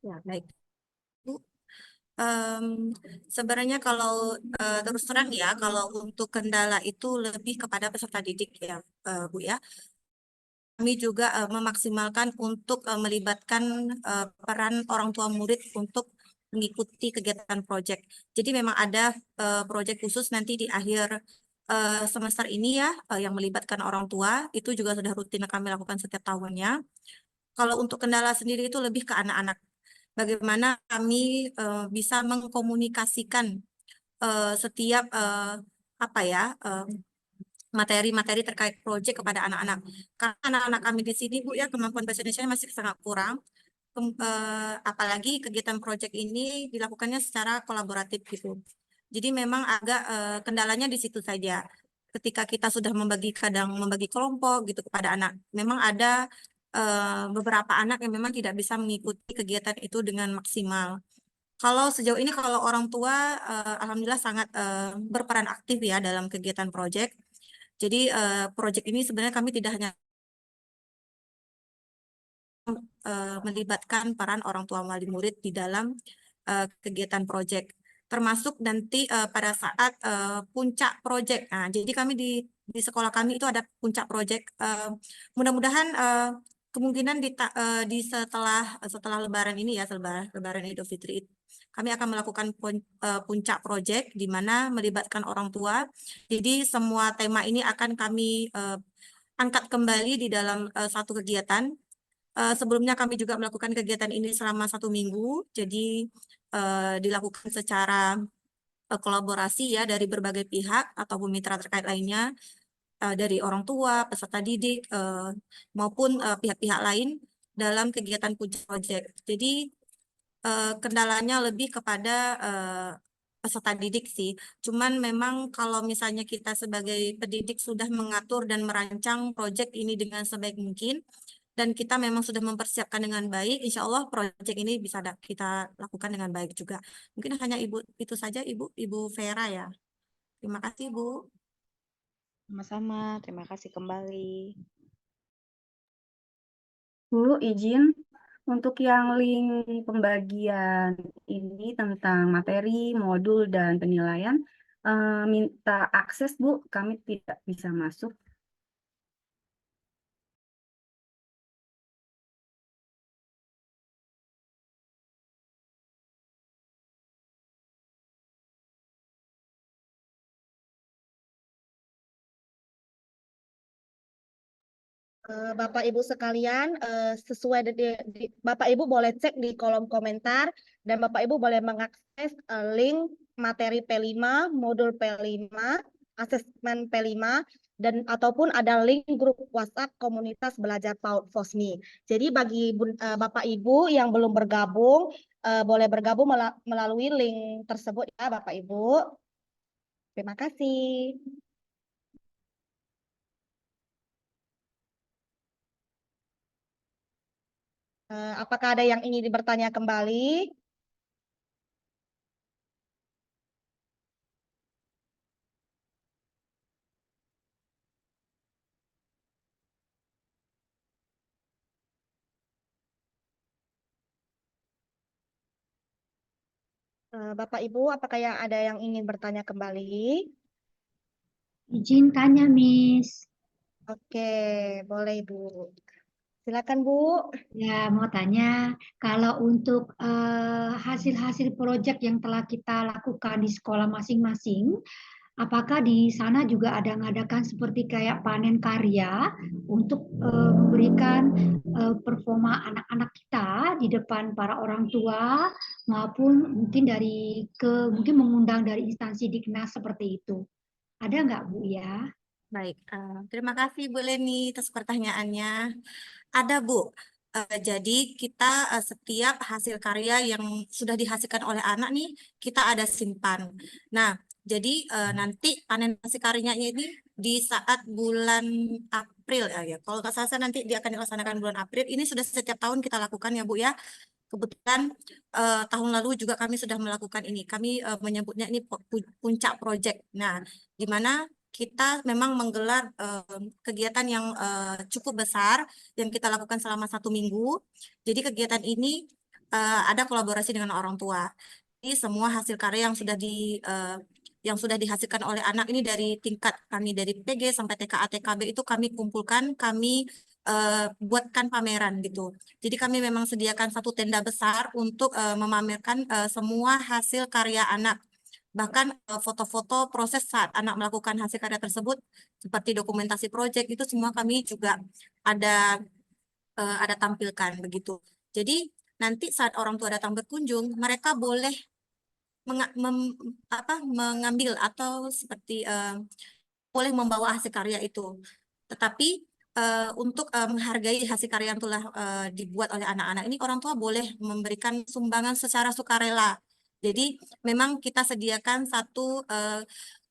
Ya, baik. Bu, sebenarnya kalau terus terang ya, kalau untuk kendala itu lebih kepada peserta didik ya, Bu ya. Kami juga memaksimalkan untuk melibatkan peran orang tua murid untuk mengikuti kegiatan proyek. Jadi memang ada proyek khusus nanti di akhir semester ini ya, yang melibatkan orang tua, itu juga sudah rutin kami lakukan setiap tahunnya. Kalau untuk kendala sendiri itu lebih ke anak-anak. Bagaimana kami bisa mengkomunikasikan setiap materi-materi terkait proyek kepada anak-anak. Karena anak-anak kami di sini, Bu, ya, kemampuan bahasa Indonesia masih sangat kurang. Apalagi kegiatan proyek ini dilakukannya secara kolaboratif gitu. Jadi memang agak kendalanya di situ saja. Ketika kita sudah membagi kelompok gitu kepada anak, memang ada beberapa anak yang memang tidak bisa mengikuti kegiatan itu dengan maksimal. Kalau sejauh ini kalau orang tua alhamdulillah sangat berperan aktif ya dalam kegiatan proyek. Jadi proyek ini sebenarnya kami tidak hanya melibatkan peran orang tua wali murid di dalam kegiatan proyek, termasuk nanti pada saat puncak proyek. Nah, jadi kami di sekolah kami itu ada puncak proyek. Mudah-mudahan kemungkinan di setelah Lebaran ini ya, Lebaran Idul Fitri, kami akan melakukan puncak proyek di mana melibatkan orang tua. Jadi semua tema ini akan kami angkat kembali di dalam satu kegiatan. Sebelumnya kami juga melakukan kegiatan ini selama 1 minggu, jadi dilakukan secara kolaborasi ya dari berbagai pihak ataupun mitra terkait lainnya, dari orang tua, peserta didik, maupun pihak-pihak lain dalam kegiatan puncak project. Jadi kendalanya lebih kepada peserta didik sih. Cuman memang kalau misalnya kita sebagai pendidik sudah mengatur dan merancang proyek ini dengan sebaik mungkin, dan kita memang sudah mempersiapkan dengan baik, insya Allah proyek ini bisa kita lakukan dengan baik juga. Mungkin hanya Ibu itu saja, Ibu Vera ya. Terima kasih, Bu. Sama-sama, terima kasih kembali. Bu, izin untuk yang link pembagian ini tentang materi, modul, dan penilaian, minta akses, Bu. Kami tidak bisa masuk. Bapak Ibu sekalian, sesuai Bapak Ibu boleh cek di kolom komentar dan Bapak Ibu boleh mengakses link materi P5, modul P5, asesmen P5 dan ataupun ada link grup WhatsApp komunitas belajar PAUD FOSMI. Jadi bagi Bapak Ibu yang belum bergabung, boleh bergabung melalui link tersebut ya Bapak Ibu. Terima kasih. Apakah ada yang ingin bertanya kembali? Bapak Ibu, apakah ada yang ingin bertanya kembali? Izin tanya, Miss. Oke, boleh Bu. Silakan Bu. Ya, mau tanya, kalau untuk hasil-hasil proyek yang telah kita lakukan di sekolah masing-masing, apakah di sana juga ada mengadakan seperti kayak panen karya untuk memberikan performa anak-anak kita di depan para orang tua maupun mungkin mungkin mengundang dari instansi Diknas seperti itu. Ada nggak Bu ya? Baik, terima kasih Bu Leni atas pertanyaannya. Ada Bu. Jadi kita setiap hasil karya yang sudah dihasilkan oleh anak nih kita ada simpan. Nah, jadi nanti panen hasil karyanya ini di saat bulan April ya. Kalau nggak salah nanti dia akan dilaksanakan bulan April. Ini sudah setiap tahun kita lakukan ya Bu ya. Kebetulan tahun lalu juga kami sudah melakukan ini. Kami menyebutnya ini puncak project. Nah, di mana kita memang menggelar kegiatan yang cukup besar yang kita lakukan selama 1 minggu. Jadi kegiatan ini ada kolaborasi dengan orang tua. Jadi semua hasil karya yang sudah dihasilkan oleh anak ini dari tingkat kami dari PG sampai TKA TKB itu kami kumpulkan, kami buatkan pameran gitu. Jadi kami memang sediakan satu tenda besar untuk memamerkan semua hasil karya anak. Bahkan foto-foto proses saat anak melakukan hasil karya tersebut, seperti dokumentasi proyek itu semua kami juga ada tampilkan begitu. Jadi nanti saat orang tua datang berkunjung, mereka boleh mengambil atau seperti boleh membawa hasil karya itu. Tetapi untuk menghargai hasil karya yang telah dibuat oleh anak-anak ini, orang tua boleh memberikan sumbangan secara sukarela. Jadi memang kita sediakan satu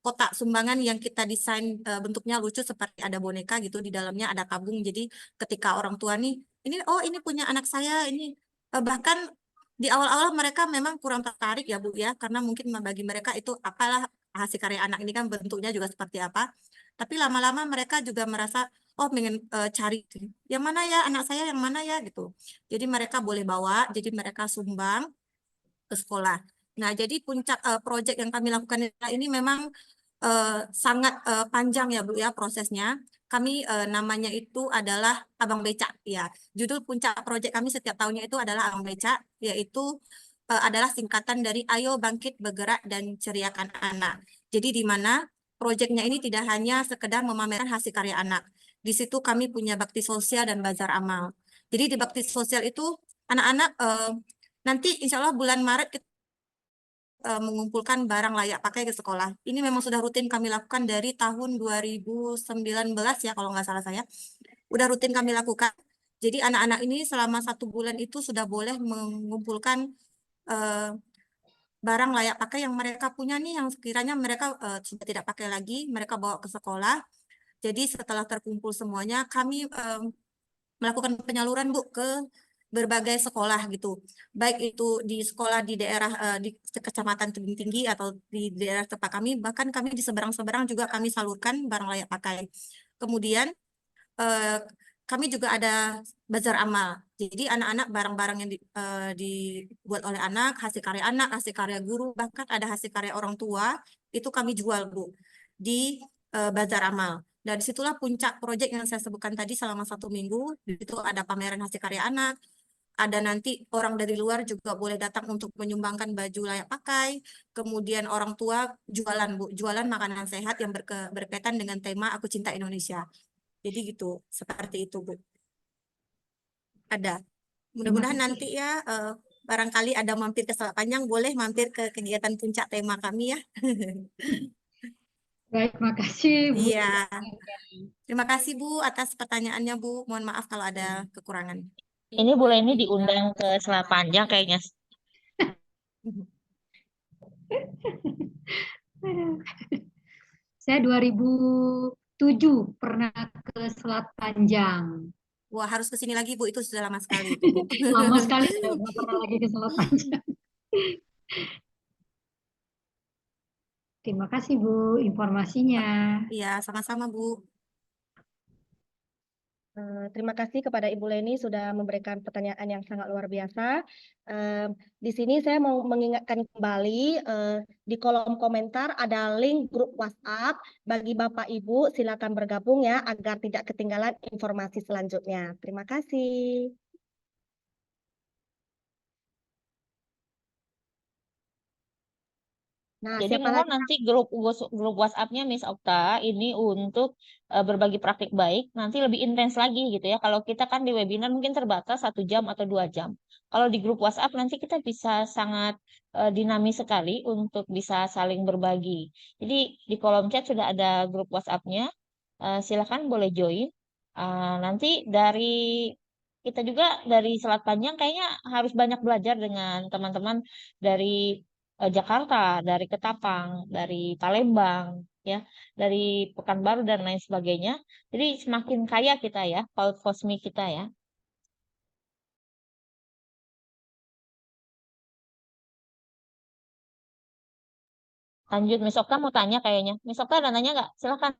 kotak sumbangan yang kita desain bentuknya lucu seperti ada boneka gitu, di dalamnya ada tabung. Jadi ketika orang tua nih, ini punya anak saya, ini bahkan di awal-awal mereka memang kurang tertarik ya Bu ya, karena mungkin bagi mereka itu apalah hasil karya anak ini kan bentuknya juga seperti apa. Tapi lama-lama mereka juga merasa, oh pengen cari yang mana ya anak saya, yang mana ya gitu. Jadi mereka boleh bawa, jadi mereka sumbang ke sekolah. Nah, jadi puncak proyek yang kami lakukan ini memang sangat panjang ya Bu ya prosesnya. Kami namanya itu adalah Abang Becak ya. Judul puncak proyek kami setiap tahunnya itu adalah Abang Becak, yaitu adalah singkatan dari Ayo Bangkit Bergerak dan Ceriakan Anak. Jadi di mana proyeknya ini tidak hanya sekedar memamerkan hasil karya anak. Di situ kami punya bakti sosial dan bazar amal. Jadi di bakti sosial itu anak-anak nanti insya Allah bulan Maret kita mengumpulkan barang layak pakai ke sekolah. Ini memang sudah rutin kami lakukan dari tahun 2019 ya kalau nggak salah saya. Udah rutin kami lakukan. Jadi anak-anak ini selama 1 bulan itu sudah boleh mengumpulkan barang layak pakai yang mereka punya nih, yang sekiranya mereka sudah tidak pakai lagi, mereka bawa ke sekolah. Jadi setelah terkumpul semuanya, kami melakukan penyaluran Bu ke berbagai sekolah gitu, baik itu di sekolah di daerah di kecamatan Tebing Tinggi atau di daerah tempat kami, bahkan kami di seberang-seberang juga kami salurkan barang layak pakai. Kemudian kami juga ada bazar amal. Jadi anak-anak barang-barang yang dibuat oleh anak, hasil karya guru, bahkan ada hasil karya orang tua, itu kami jual Bu di bazar amal. Dan disitulah puncak proyek yang saya sebutkan tadi selama 1 minggu. Itu ada pameran hasil karya anak, ada nanti orang dari luar juga boleh datang untuk menyumbangkan baju layak pakai. Kemudian orang tua jualan Bu, jualan makanan sehat yang berkaitan dengan tema Aku Cinta Indonesia. Jadi gitu, seperti itu Bu. Ada. Mudah-mudahan nanti ya barangkali ada mampir ke Selat Panjang, boleh mampir ke kegiatan puncak tema kami ya. Baik, makasih Bu. Iya. Terima kasih Bu atas pertanyaannya Bu. Mohon maaf kalau ada kekurangan. Ini Bu Leni diundang ke Selat Panjang kayaknya. Saya 2007 pernah ke Selat Panjang. Wah, harus ke sini lagi Bu, itu sudah lama sekali itu Bu. Lama sekali saya nggak pernah lagi ke Selat Panjang. Terima kasih Bu informasinya. Iya, sama-sama Bu. Terima kasih kepada Ibu Leni sudah memberikan pertanyaan yang sangat luar biasa. Di sini saya mau mengingatkan kembali di kolom komentar ada link grup WhatsApp bagi Bapak Ibu, silakan bergabung ya agar tidak ketinggalan informasi selanjutnya. Terima kasih. Nah, Jadi siapa mohon lagi? nanti grup WhatsApp-nya Miss Okta ini untuk berbagi praktik baik nanti lebih intens lagi gitu ya. Kalau kita kan di webinar mungkin terbatas 1 jam atau 2 jam. Kalau di grup WhatsApp nanti kita bisa sangat dinamis sekali untuk bisa saling berbagi. Jadi di kolom chat sudah ada grup WhatsApp-nya. Silakan boleh join. Nanti dari kita juga dari Selat Panjang kayaknya harus banyak belajar dengan teman-teman dari Jakarta, dari Ketapang, dari Palembang, ya, dari Pekanbaru dan lain sebagainya. Jadi semakin kaya kita ya, PAUD Kosmi kita ya. Lanjut, Miss Okta mau tanya kayaknya. Miss Okta ada nanya nggak? Silakan.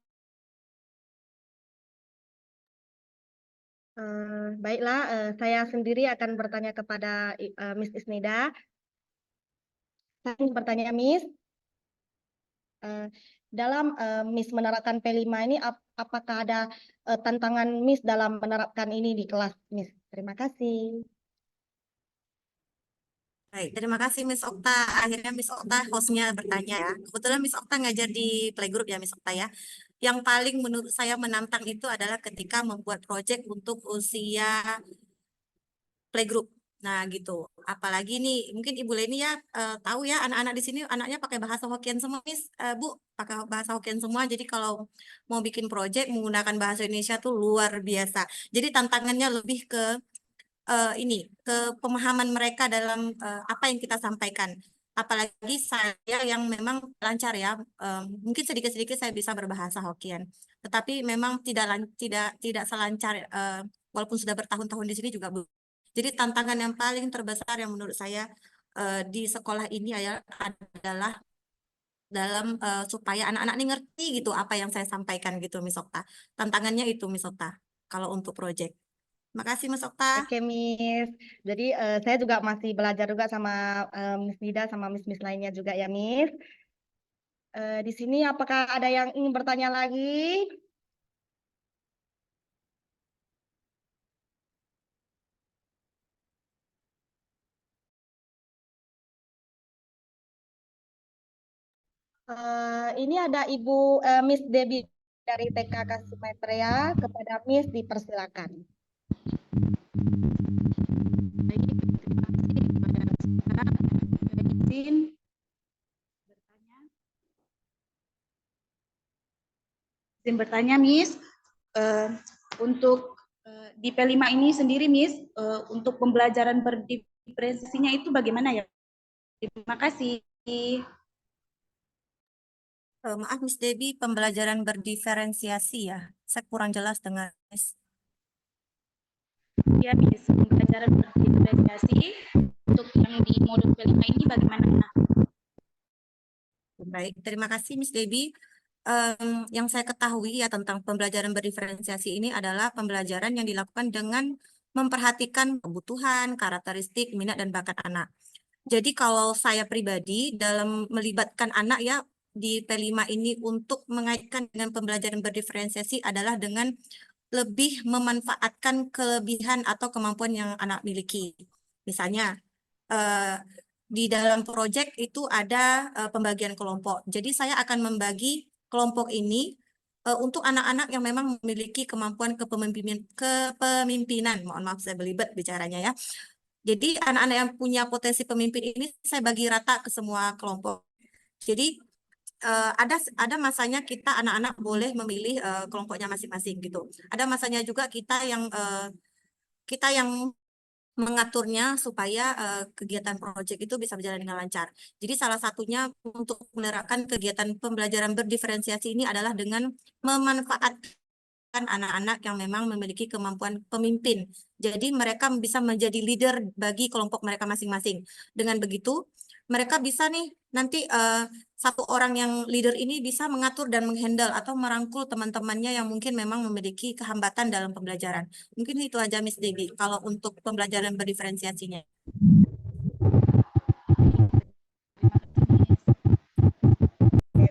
Baiklah, saya sendiri akan bertanya kepada Miss Isnida. Saya ingin bertanya, Miss, dalam Miss menerapkan P5 ini, apakah ada tantangan Miss dalam menerapkan ini di kelas, Miss? Terima kasih. Baik, terima kasih Miss Okta. Akhirnya Miss Okta hostnya bertanya ya. Kebetulan Miss Okta ngajar di playgroup ya Miss Okta ya. Yang paling menurut saya menantang itu adalah ketika membuat project untuk usia playgroup. Nah gitu. Apalagi nih, mungkin Ibu Leni ya tahu ya anak-anak di sini anaknya pakai bahasa Hokkien semua Miss. Bu, pakai bahasa Hokkien semua. Jadi kalau mau bikin project menggunakan bahasa Indonesia tuh luar biasa. Jadi tantangannya lebih ke ini ke pemahaman mereka dalam apa yang kita sampaikan. Apalagi saya yang memang lancar ya, mungkin sedikit-sedikit saya bisa berbahasa Hokkien, tetapi memang tidak selancar walaupun sudah bertahun-tahun di sini juga belum. Jadi tantangan yang paling terbesar yang menurut saya di sekolah ini adalah dalam supaya anak-anak ini ngerti gitu apa yang saya sampaikan gitu Miss Okta. Tantangannya itu Miss Okta kalau untuk proyek. Terima kasih Mas Okta. Oke, Miss. Jadi saya juga masih belajar juga sama Miss Nida sama Miss lainnya juga ya, Miss. Di sini apakah ada yang ingin bertanya lagi? Ini ada Ibu Miss Debbie dari TK Kasih Maitreya, kepada Miss dipersilakan. Izin bertanya, Miss. Untuk di P5 ini sendiri, Miss, untuk pembelajaran berdiferensiasinya itu bagaimana ya? Terima kasih. Maaf Miss Debbie, pembelajaran berdiferensiasi ya. Saya kurang jelas dengan Miss. Ya, Miss, pembelajaran berdiferensiasi untuk yang di modul P5 ini bagaimana? Baik, terima kasih Miss Debbie. Yang saya ketahui ya tentang pembelajaran berdiferensiasi ini adalah pembelajaran yang dilakukan dengan memperhatikan kebutuhan, karakteristik, minat, dan bakat anak. Jadi kalau saya pribadi dalam melibatkan anak ya di P5 ini untuk mengaitkan dengan pembelajaran berdiferensiasi adalah dengan lebih memanfaatkan kelebihan atau kemampuan yang anak miliki. Misalnya, di dalam proyek itu ada pembagian kelompok. Jadi saya akan membagi kelompok ini untuk anak-anak yang memang memiliki kemampuan kepemimpinan. Mohon maaf saya belibet bicaranya ya. Jadi anak-anak yang punya potensi pemimpin ini saya bagi rata ke semua kelompok. Jadi ada masanya kita anak-anak boleh memilih kelompoknya masing-masing gitu. Ada masanya juga kita yang mengaturnya supaya kegiatan proyek itu bisa berjalan dengan lancar. Jadi salah satunya untuk menerapkan kegiatan pembelajaran berdiferensiasi ini adalah dengan memanfaatkan anak-anak yang memang memiliki kemampuan pemimpin. Jadi mereka bisa menjadi leader bagi kelompok mereka masing-masing. Dengan begitu, mereka bisa nih nanti satu orang yang leader ini bisa mengatur dan menghandle atau merangkul teman-temannya yang mungkin memang memiliki kehambatan dalam pembelajaran. Mungkin itu aja Miss Debbie kalau untuk pembelajaran berdiferensiasinya.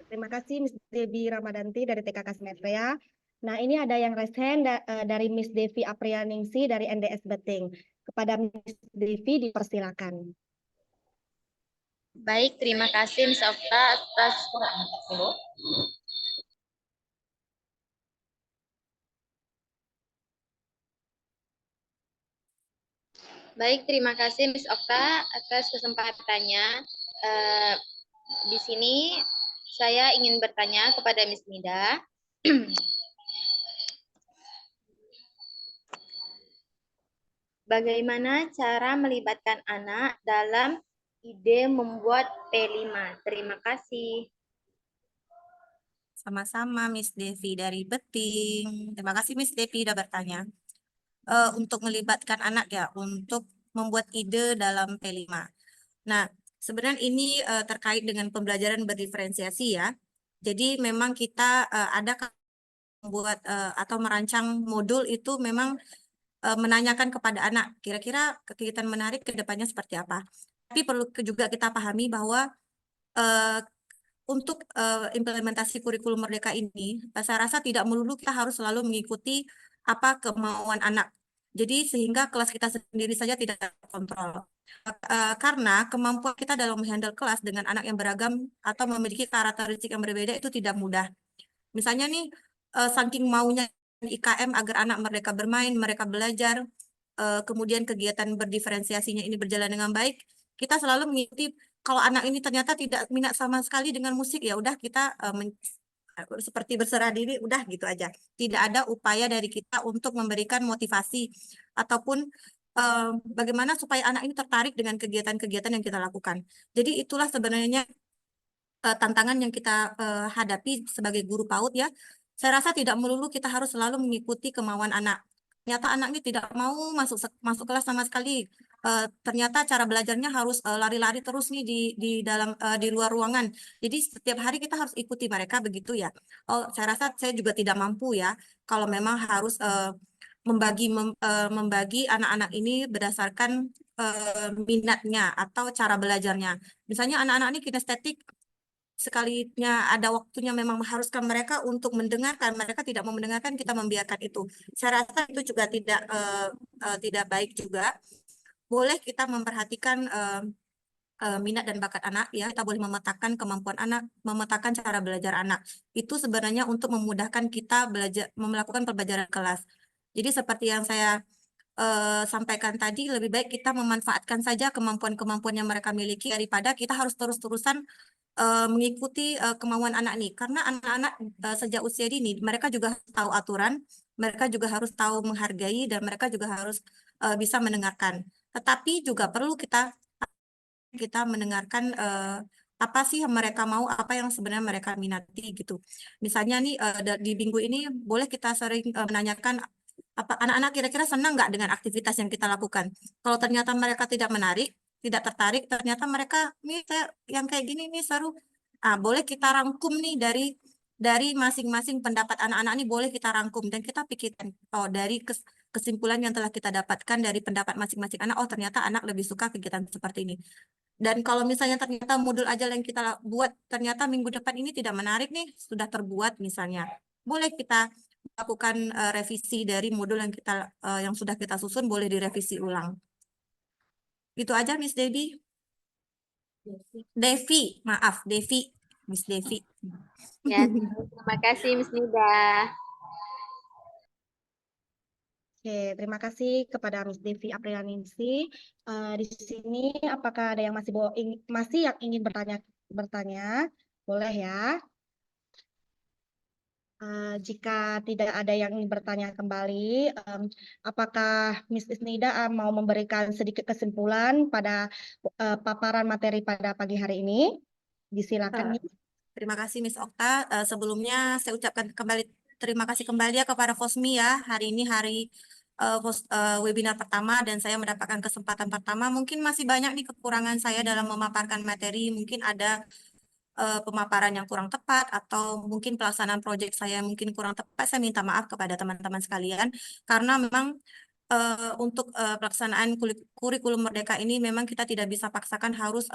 Terima kasih Miss Debbie Ramadanti dari TK Kasih Maitreya. Nah, ini ada yang raise hand dari Miss Devi Aprianingsi dari NDS Beting. Kepada Miss Devi dipersilakan. Baik, terima kasih Miss Okta atas Baik, terima kasih Miss Okta atas kesempatannya. Di sini saya ingin bertanya kepada Miss Nida. Bagaimana cara melibatkan anak dalam ide membuat P5? Terima kasih. Sama-sama Miss Devi dari Beting. Terima kasih Miss Devi sudah bertanya. Untuk melibatkan anak ya, untuk membuat ide dalam P5. Nah, sebenarnya ini terkait dengan pembelajaran berdiferensiasi ya. Jadi memang kita ada membuat atau merancang modul itu memang menanyakan kepada anak, kira-kira kegiatan menarik ke depannya seperti apa. Tapi perlu juga kita pahami bahwa untuk implementasi kurikulum Merdeka ini, saya rasa tidak melulu kita harus selalu mengikuti apa kemauan anak. Jadi sehingga kelas kita sendiri saja tidak terkontrol. Karena kemampuan kita dalam menghandle kelas dengan anak yang beragam atau memiliki karakteristik yang berbeda itu tidak mudah. Misalnya nih, saking maunya IKM agar anak mereka bermain, mereka belajar, kemudian kegiatan berdiferensiasinya ini berjalan dengan baik, kita selalu mengikuti. Kalau anak ini ternyata tidak minat sama sekali dengan musik, ya udah kita seperti berserah diri, udah gitu aja. Tidak ada upaya dari kita untuk memberikan motivasi ataupun bagaimana supaya anak ini tertarik dengan kegiatan-kegiatan yang kita lakukan. Jadi itulah sebenarnya tantangan yang kita hadapi sebagai guru PAUD ya. Saya rasa tidak melulu kita harus selalu mengikuti kemauan anak. Ternyata anak ini tidak mau masuk kelas sama sekali. Ternyata cara belajarnya harus lari-lari terus nih di dalam di luar ruangan. Jadi setiap hari kita harus ikuti mereka begitu ya. Oh, saya rasa saya juga tidak mampu ya kalau memang harus membagi anak-anak ini berdasarkan minatnya atau cara belajarnya. Misalnya anak-anak ini kinestetik, sekalinya ada waktunya memang mengharuskan mereka untuk mendengarkan, mereka tidak mau mendengarkan, kita membiarkan itu. Saya rasa itu juga tidak baik juga. Boleh kita memperhatikan minat dan bakat anak, ya. Kita boleh memetakan kemampuan anak, memetakan cara belajar anak. Itu sebenarnya untuk memudahkan kita melakukan pembelajaran kelas. Jadi seperti yang saya sampaikan tadi, lebih baik kita memanfaatkan saja kemampuan-kemampuan yang mereka miliki daripada kita harus terus-terusan mengikuti kemauan anak nih. Karena anak-anak sejak usia dini, mereka juga harus tahu aturan, mereka juga harus tahu menghargai, dan mereka juga harus bisa mendengarkan. Tetapi juga perlu kita mendengarkan apa sih yang mereka mau, apa yang sebenarnya mereka minati gitu. Misalnya nih di minggu ini boleh kita sering menanyakan apa anak-anak kira-kira senang nggak dengan aktivitas yang kita lakukan. Kalau ternyata mereka tidak menarik, tidak tertarik, ternyata mereka nih yang kayak gini nih seru. Boleh kita rangkum nih dari masing-masing pendapat anak-anak ini, boleh kita rangkum dan kita pikirkan dari kesimpulan yang telah kita dapatkan dari pendapat masing-masing anak, oh ternyata anak lebih suka kegiatan seperti ini. Dan kalau misalnya ternyata modul aja yang kita buat ternyata minggu depan ini tidak menarik nih, sudah terbuat misalnya, boleh kita lakukan revisi dari modul yang sudah kita susun, boleh direvisi ulang. Itu aja, Miss Devi. Devi, maaf, Devi, Miss Devi. Ya, terima kasih Miss Nida. Oke, terima kasih kepada Miss Devi Aprianingsih. Di sini apakah ada yang masih yang ingin bertanya? Boleh ya. Jika tidak ada yang ingin bertanya kembali, apakah Miss Isnida mau memberikan sedikit kesimpulan pada paparan materi pada pagi hari ini? Disilakan. Terima kasih Miss Okta. Sebelumnya saya ucapkan kembali terima kasih kembali ya kepada Fosmi ya. Hari ini hari webinar pertama dan saya mendapatkan kesempatan pertama. Mungkin masih banyak nih kekurangan saya dalam memaparkan materi. Mungkin ada pemaparan yang kurang tepat atau mungkin pelaksanaan proyek saya mungkin kurang tepat. Saya minta maaf kepada teman-teman sekalian karena memang untuk pelaksanaan kurikulum Merdeka ini memang kita tidak bisa paksakan harus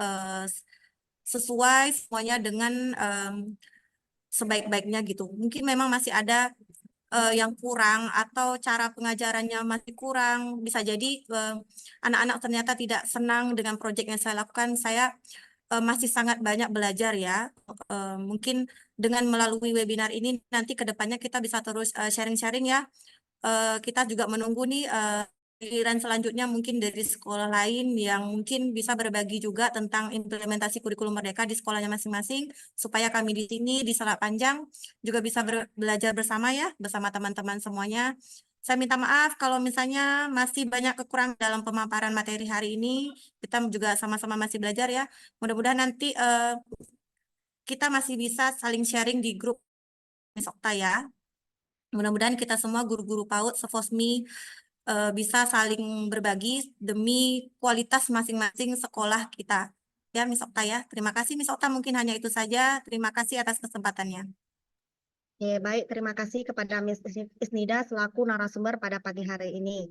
sesuai semuanya dengan sebaik-baiknya gitu. Mungkin memang masih ada yang kurang atau cara pengajarannya masih kurang. Bisa jadi anak-anak ternyata tidak senang dengan proyek yang saya lakukan. Saya masih sangat banyak belajar ya. Mungkin dengan melalui webinar ini nanti ke depannya kita bisa terus sharing-sharing ya. Kita juga menunggu nih giliran selanjutnya mungkin dari sekolah lain yang mungkin bisa berbagi juga tentang implementasi kurikulum Merdeka di sekolahnya masing-masing, supaya kami di sini di Selat Panjang juga bisa belajar bersama ya, bersama teman-teman semuanya. Saya minta maaf kalau misalnya masih banyak kekurangan dalam pemaparan materi hari ini. Kita juga sama-sama masih belajar ya. Mudah-mudahan nanti kita masih bisa saling sharing di grup Miss Okta ya. Mudah-mudahan kita semua guru-guru PAUD, Sefosmi, bisa saling berbagi demi kualitas masing-masing sekolah kita. Ya, Miss Okta ya. Terima kasih Miss Okta, mungkin hanya itu saja. Terima kasih atas kesempatannya. Ya, baik, terima kasih kepada Miss Isnida selaku narasumber pada pagi hari ini.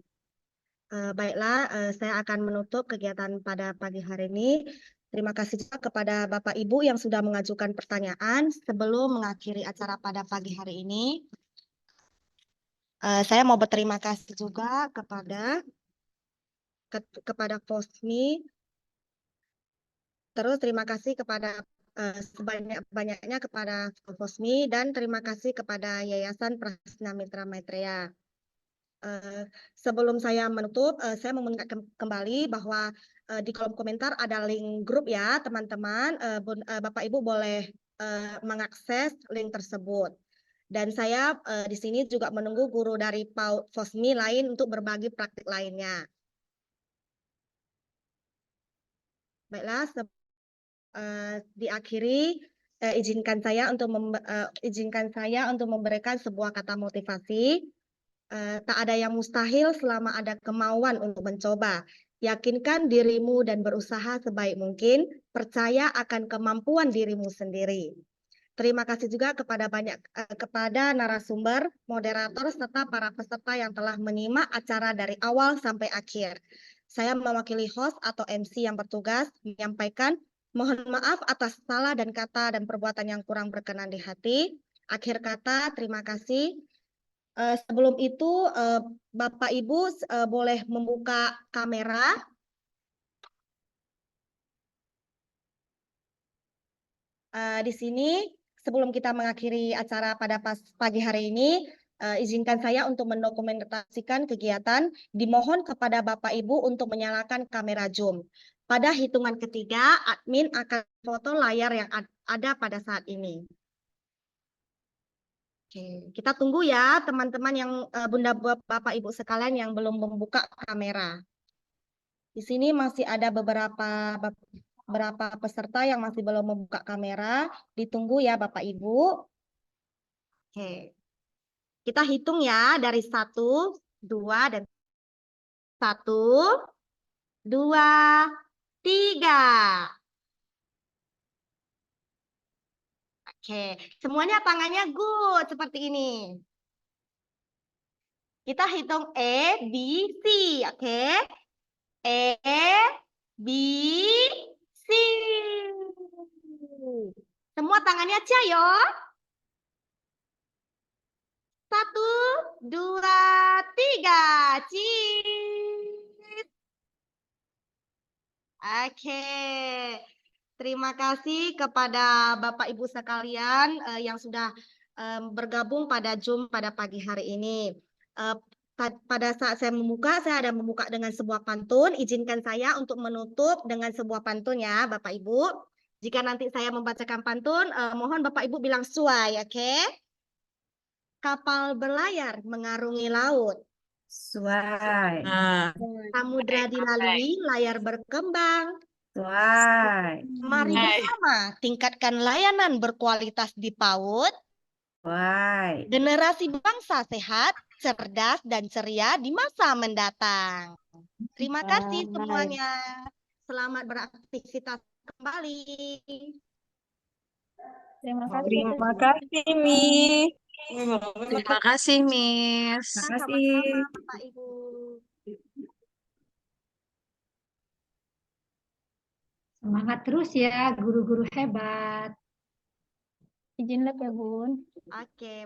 Baiklah, saya akan menutup kegiatan pada pagi hari ini. Terima kasih juga kepada Bapak Ibu yang sudah mengajukan pertanyaan. Sebelum mengakhiri acara pada pagi hari ini, saya mau berterima kasih juga kepada Fosmi. Terus terima kasih kepada sebanyak-banyaknya kepada Fosmi dan terima kasih kepada Yayasan Prasna Mitra Maitreya. Sebelum saya menutup, saya mau mengingatkan kembali bahwa di kolom komentar ada link grup ya, teman-teman. Bapak Ibu boleh mengakses link tersebut. Dan saya di sini juga menunggu guru dari PAUD Fosmi lain untuk berbagi praktik lainnya. Baiklah, diakhiri izinkan saya untuk memberikan sebuah kata motivasi. Tak ada yang mustahil selama ada kemauan untuk mencoba. Yakinkan dirimu dan berusaha sebaik mungkin. Percaya akan kemampuan dirimu sendiri. Terima kasih juga kepada narasumber, moderator, serta para peserta yang telah menyimak acara dari awal sampai akhir. Saya mewakili host atau MC yang bertugas menyampaikan mohon maaf atas salah dan kata dan perbuatan yang kurang berkenan di hati. Akhir kata, terima kasih. Sebelum itu, Bapak Ibu boleh membuka kamera. Di sini, sebelum kita mengakhiri acara pada pagi hari ini, izinkan saya untuk mendokumentasikan kegiatan. Dimohon kepada Bapak Ibu untuk menyalakan kamera Zoom. Pada hitungan ketiga, admin akan foto layar yang ada pada saat ini. Oke, kita tunggu ya teman-teman yang Bunda Bapak Ibu sekalian yang belum membuka kamera. Di sini masih ada beberapa peserta yang masih belum membuka kamera. Ditunggu ya Bapak Ibu. Oke. Kita hitung ya dari 1, 2, dan 1, 2, 3. Oke, semuanya tangannya good seperti ini. Kita hitung A, B, C, oke? A, B, C. Semua tangannya cayo. 1, 2, 3. Cheese. Oke. Terima kasih kepada Bapak Ibu sekalian yang sudah bergabung pada Zoom pada pagi hari ini. Pada saat saya ada membuka dengan sebuah pantun. Izinkan saya untuk menutup dengan sebuah pantun ya Bapak Ibu. Jika nanti saya membacakan pantun, mohon Bapak Ibu bilang sesuai, oke? Kapal berlayar mengarungi laut. Sesuai. Samudra dilalui, layar berkembang. Sesuai. Mari bersama tingkatkan layanan berkualitas di PAUD. Sesuai. Generasi bangsa sehat, cerdas, dan ceria di masa mendatang. Terima kasih semuanya. Selamat beraktivitas kembali. Terima kasih. Terima kasih, Miss. Terima kasih, Miss. Terima kasih. Sama-sama, Bapak Ibu. Semangat terus ya, guru-guru hebat. Izin lab ya, Bun. Oke.